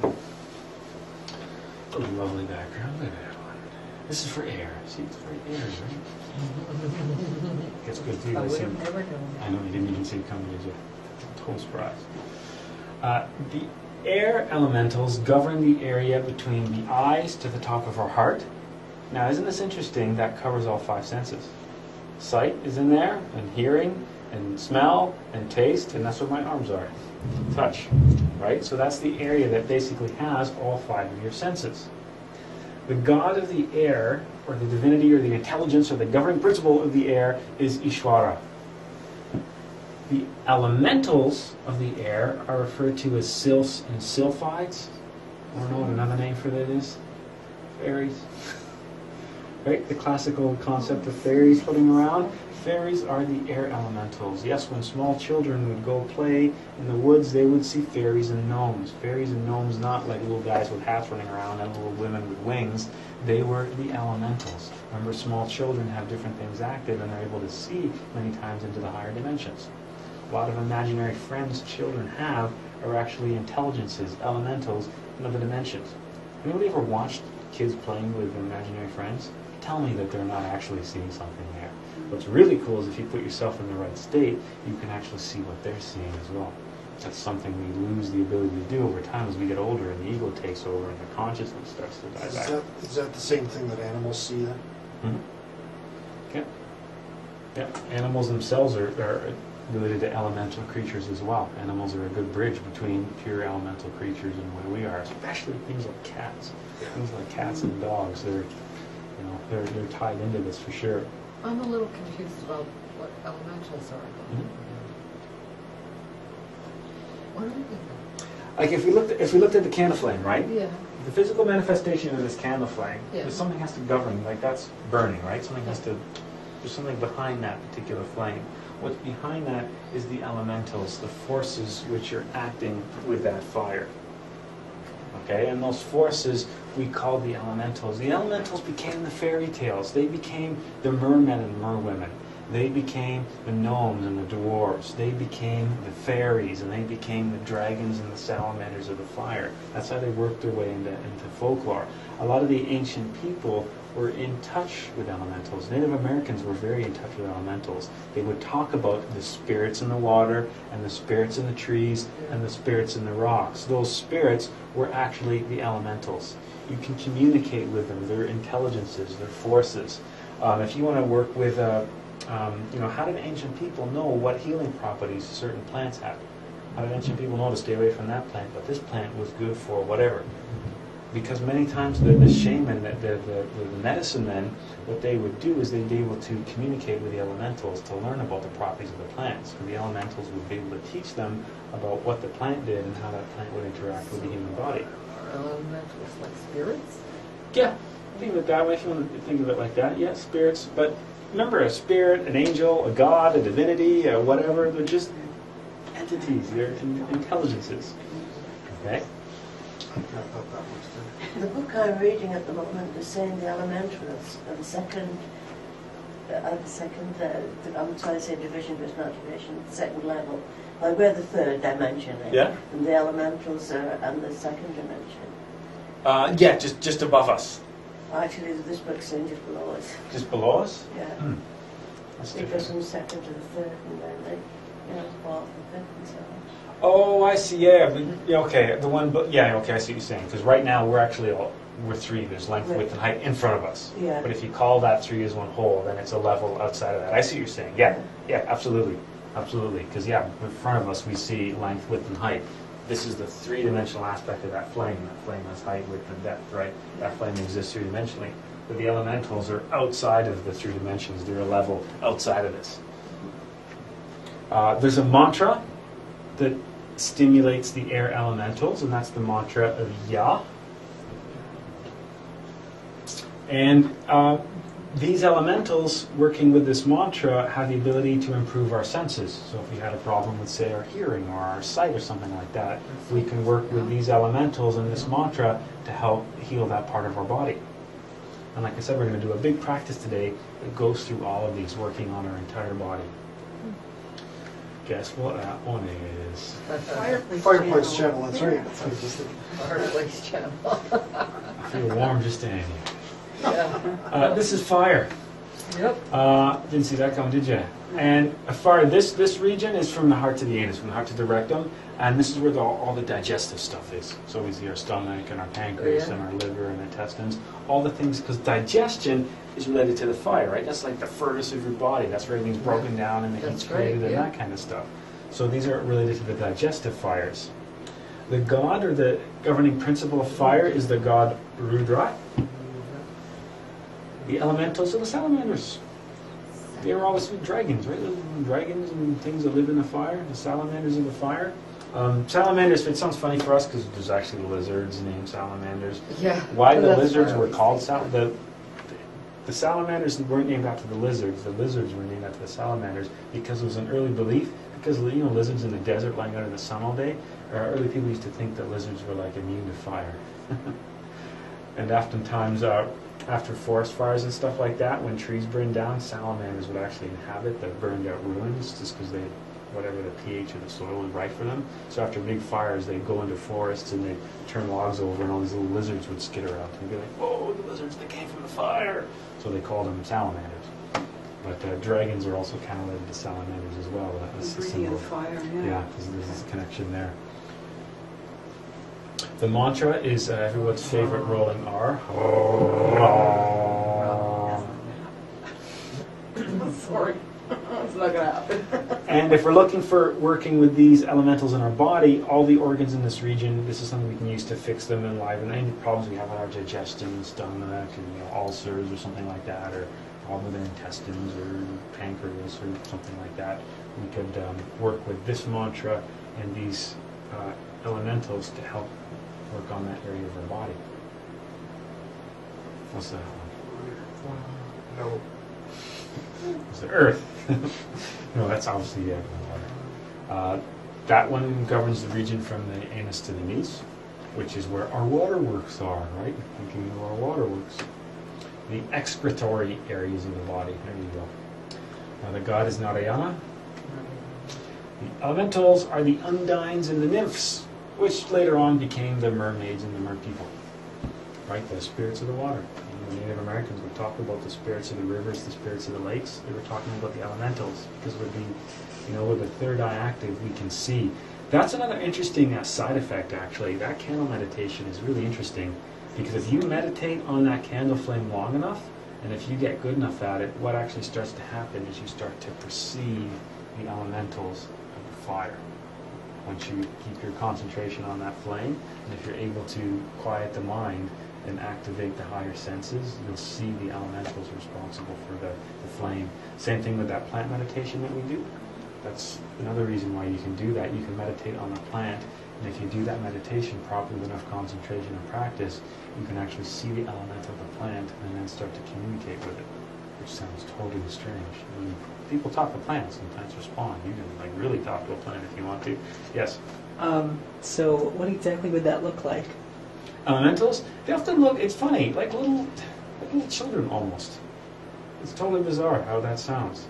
A lovely background. Look at that one. This is for air. See, it's very airy, right? Gets good too. I would have never known that. I know, you didn't even see it coming, did you? Total surprise. The air elementals govern the area between the eyes to the top of our heart. Now, isn't this interesting? That covers all 5 senses. Sight is in there, and hearing, and smell, and taste, and that's where my arms are. Touch, right? So that's the area that basically has all 5 of your senses. The god of the air, or the divinity, or the intelligence, or the governing principle of the air is Ishvara. The elementals of the air are referred to as sylphs and sylphides. I don't know what another name for that is. Fairies. Right? The classical concept of fairies floating around. Fairies are the air elementals. Yes, when small children would go play in the woods, they would see fairies and gnomes. Fairies and gnomes, not like little guys with hats running around and little women with wings. They were the elementals. Remember, small children have different things active, and they're able to see many times into the higher dimensions. A lot of imaginary friends children have are actually intelligences, elementals in other dimensions. Anybody ever watched kids playing with imaginary friends? Tell me that they're not actually seeing something there. What's really cool is if you put yourself in the right state, you can actually see what they're seeing as well. That's something we lose the ability to do over time as we get older and the ego takes over and the consciousness starts to die back. Is that the same thing that animals see then? Mm-hmm. Yeah. Animals themselves are related to elemental creatures as well. Animals are a good bridge between pure elemental creatures and where we are, especially things like cats. Things like cats and dogs, they're tied into this for sure. I'm a little confused about what elementals are. Mm-hmm. What are they? Like if we looked at the candle flame, right? Yeah. The physical manifestation of this candle flame, Yeah. there's something has to govern, like that's burning, right? There's something behind that particular flame. What's behind that is the elementals, the forces which are acting with that fire. Okay, and those forces we call the elementals. The elementals became the fairy tales. They became the mermen and merwomen. They became the gnomes and the dwarves. They became the fairies, and they became the dragons and the salamanders of the fire. That's how they worked their way into folklore. A lot of the ancient people were in touch with elementals. Native Americans were very in touch with elementals. They would talk about the spirits in the water, and the spirits in the trees, and the spirits in the rocks. Those spirits were actually the elementals. You can communicate with them, their intelligences, their forces. If you want to work with how did ancient people know what healing properties certain plants had? How did ancient people know to stay away from that plant, but this plant was good for whatever? Because many times the shaman, the medicine men, what they would do is they'd be able to communicate with the elementals to learn about the properties of the plants. Because the elementals would be able to teach them about what the plant did and how that plant would interact with the human body. Are elementals like spirits? Yeah, think of it that way. If you want to think of it like that, yeah, spirits. But remember, a spirit, an angel, a god, a divinity, whatever, they're just entities, they're intelligences. Okay? The book I'm reading at the moment is saying the elementals are the second, I'm trying to say division, but it's not division, second level. Like we're the third dimension, Yeah. And the elementals are on the second dimension. Yeah, just above us. Actually, this book's saying just below us. Just below us? Yeah. That's It goes different. from the second to the third, and then fourth and fifth and so on. Oh, I see, yeah. Yeah, okay, the one, yeah, okay, I see what you're saying. Because right now we're three. There's length, Right. width, and height in front of us. Yeah. But if you call that three as one whole, then it's a level outside of that. I see what you're saying. Yeah, yeah, absolutely. Absolutely. Because, yeah, in front of us we see length, width, and height. This is the three-dimensional aspect of that flame. That flame has height, width, and depth, right? That flame exists three-dimensionally. But the elementals are outside of the three dimensions. They're a level outside of this. There's a mantra that stimulates the air elementals, and that's the mantra of Ya. And these elementals, working with this mantra, have the ability to improve our senses. So if we had a problem with, say, our hearing or our sight or something like that, we can work with these elementals and this mantra to help heal that part of our body. And like I said, we're going to do a big practice today that goes through all of these, working on our entire body. Guess what that one is? Fireplace channel, that's right. That's what I just thinking. Fireplace channel. I feel warm just standing here. Yeah. This is fire. Yep. Didn't see that coming, did you? And fire, this region is from the heart to the anus, from the heart to the rectum, and this is where all the digestive stuff is. So we see our stomach and our pancreas and our liver and intestines, all the things, because digestion is related to the fire, right? That's like the furnace of your body. That's where everything's broken down and the heat's created and that kind of stuff. So these are related to the digestive fires. The god, or the governing principle of fire, is the god Rudra. The elementals are the salamanders. They were always dragons, right? Dragons and things that live in the fire. The salamanders of the fire. Salamanders, it sounds funny for us because there's actually lizards named salamanders. Yeah. Why the That's lizards why I were always called think the salamanders weren't named after the lizards. The lizards were named after the salamanders because it was an early belief. Because lizards in the desert lying out in the sun all day. Early people used to think that lizards were like immune to fire. And oftentimes, after forest fires and stuff like that, when trees burn down, salamanders would actually inhabit the burned out ruins just because whatever the pH of the soil was right for them. So after big fires, they'd go into forests and they'd turn logs over and all these little lizards would skitter out and be like, whoa, the lizards that came from the fire. So they called them salamanders. But dragons are also kind of related to salamanders as well. That's the Breathing symbol. of fire, yeah. Yeah, because there's a connection there. The mantra is everyone's favorite rolling R. Sorry. It's not going to happen. And if we're looking for working with these elementals in our body, all the organs in this region, this is something we can use to fix them and enliven any problems we have with our digestion, stomach, and ulcers or something like that, or problem with our intestines or pancreas or something like that. We could work with this mantra and these elementals to help work on that area of our body. What's that? No. It's the earth. No, that's obviously the water. That one governs the region from the anus to the knees, which is where our waterworks are, right? Thinking of our waterworks. The excretory areas of the body. There you go. Now the god is Narayana. The elementals are the undines and the nymphs, which later on became the mermaids and the merpeople. Right? The spirits of the water. The Native Americans would talk about the spirits of the rivers, the spirits of the lakes. They were talking about the elementals because with the third eye active, we can see. That's another interesting side effect, actually. That candle meditation is really interesting because if you meditate on that candle flame long enough, and if you get good enough at it, what actually starts to happen is you start to perceive the elementals of the fire. Once you keep your concentration on that flame, and if you're able to quiet the mind and activate the higher senses, you'll see the elementals responsible for the flame. Same thing with that plant meditation that we do. That's another reason why you can do that. You can meditate on a plant, and if you do that meditation properly with enough concentration and practice, you can actually see the element of the plant and then start to communicate with it, which sounds totally strange. I mean, people talk to plants and plants respond. You can really talk to a plant if you want to. Yes? So what exactly would that look like? Elementals, they often look, it's funny, like little children almost. It's totally bizarre how that sounds.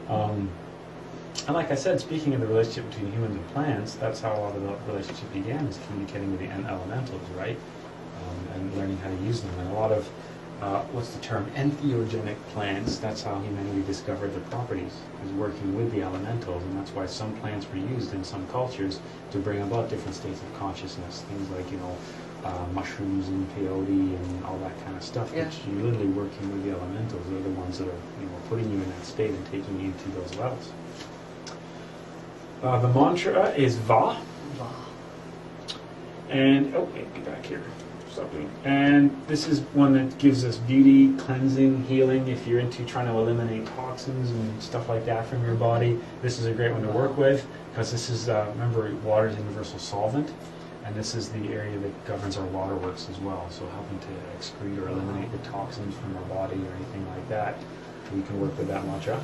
And like I said, speaking of the relationship between humans and plants, that's how a lot of the relationship began, is communicating with the elementals, right? And learning how to use them. And a lot of, what's the term, entheogenic plants, that's how humanity discovered the properties, is working with the elementals. And that's why some plants were used in some cultures to bring about different states of consciousness. Things like, mushrooms and peyote and all that kind of stuff, Yeah. which you're literally working with the elementals. They're the ones that are putting you in that state and taking you to those levels. The mantra is Va. And, get back here. Stop doing. And this is one that gives us beauty, cleansing, healing. If you're into trying to eliminate toxins and stuff like that from your body, this is a great one to work with, because this is, remember, water is a universal solvent. And this is the area that governs our waterworks as well. So helping to excrete or eliminate the toxins from our body or anything like that. We can work with that mantra.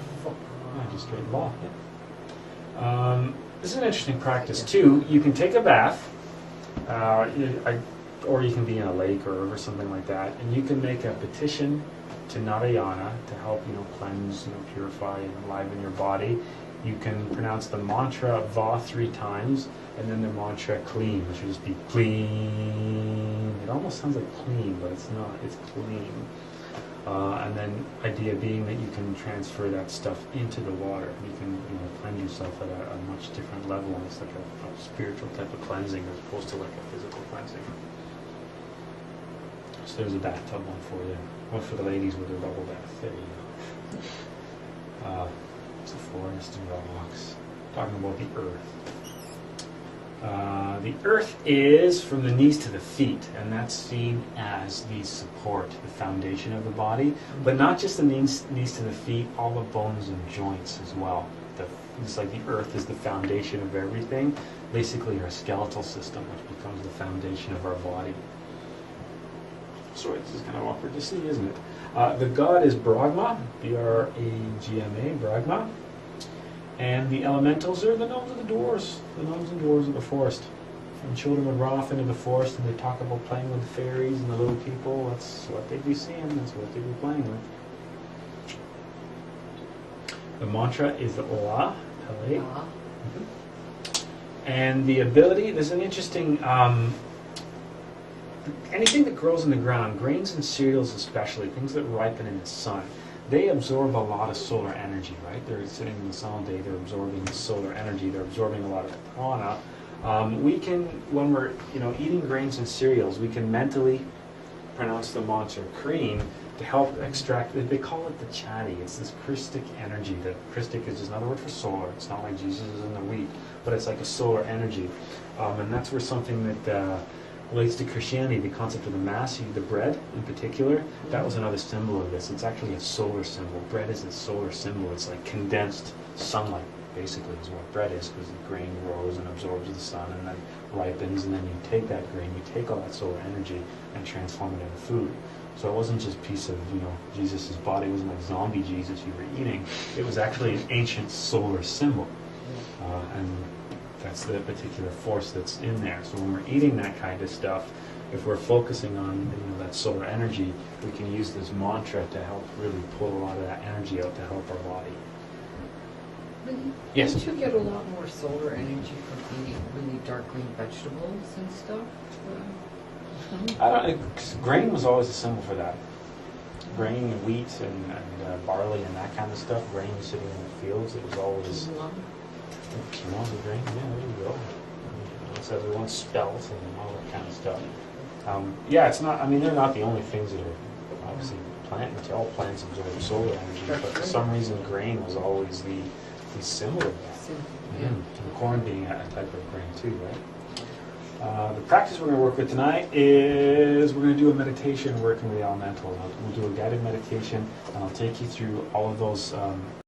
Just straight Va. Yeah. This is an interesting practice too. You can take a bath, or you can be in a lake or river, something like that, and you can make a petition to Narayana to help, cleanse, purify, and enliven your body. You can pronounce the mantra Va 3 times, and then the mantra clean, which would just be clean. It almost sounds like clean, but it's not. It's clean. And then idea being that you can transfer that stuff into the water. You can cleanse yourself at a much different level, and it's like a spiritual type of cleansing as opposed to like a physical cleansing. So there's a bathtub one for you. One for the ladies with their bubble bath. There you go. It's a forest and rocks. Talking about the earth. The earth is from the knees to the feet, and that's seen as the support, the foundation of the body, but not just the knees to the feet, all the bones and joints as well. It's like the earth is the foundation of everything, basically our skeletal system, which becomes the foundation of our body. Sorry, this is kind of awkward to see, isn't it? The god is Brahma, B-R-A-G-M-A, Brahma. And the elementals are the gnomes of the dwarves, the gnomes and dwarves of the forest. And children would run off into the forest and they talk about playing with the fairies and the little people. That's what they'd be seeing, that's what they'd be playing with. The mantra is the Ola, L-A. And the ability, there's an interesting, anything that grows in the ground, grains and cereals especially, things that ripen in the sun, they absorb a lot of solar energy, right? They're sitting in the sun all day, they're absorbing solar energy, they're absorbing a lot of prana. We can, when we're eating grains and cereals, we can mentally pronounce the mantra Kreen to help extract, they call it the chati, it's this Christic energy. The Christic is just another word for solar. It's not like Jesus is in the wheat, but it's like a solar energy. And that's where something that relates to Christianity, the concept of the Mass, the bread in particular, that was another symbol of this. It's actually a solar symbol. Bread is a solar symbol. It's like condensed sunlight. basically is what bread is, because the grain grows and absorbs the sun and then ripens, and then you take that grain, you take all that solar energy and transform it into food. So it wasn't just a piece of, Jesus' body, it wasn't like zombie Jesus you were eating. It was actually an ancient solar symbol. And that's the particular force that's in there. So when we're eating that kind of stuff, if we're focusing on that solar energy, we can use this mantra to help really pull a lot of that energy out to help our body. Yes? Don't you get a lot more solar energy from eating really dark green vegetables and stuff? Grain was always a symbol for that. Grain, wheat, and barley and that kind of stuff. Grain sitting in the fields, it was always... Quinoa, the grain, yeah, there you go. It's everyone's spelt and all that kind of stuff. It's not, they're not the only things that are obviously all plants absorb solar energy, but for some reason grain was always the symbol of that. Yeah. The corn being a type of grain too, right? The practice we're going to work with tonight is we're going to do a meditation working with the elementals. We'll do a guided meditation, and I'll take you through all of those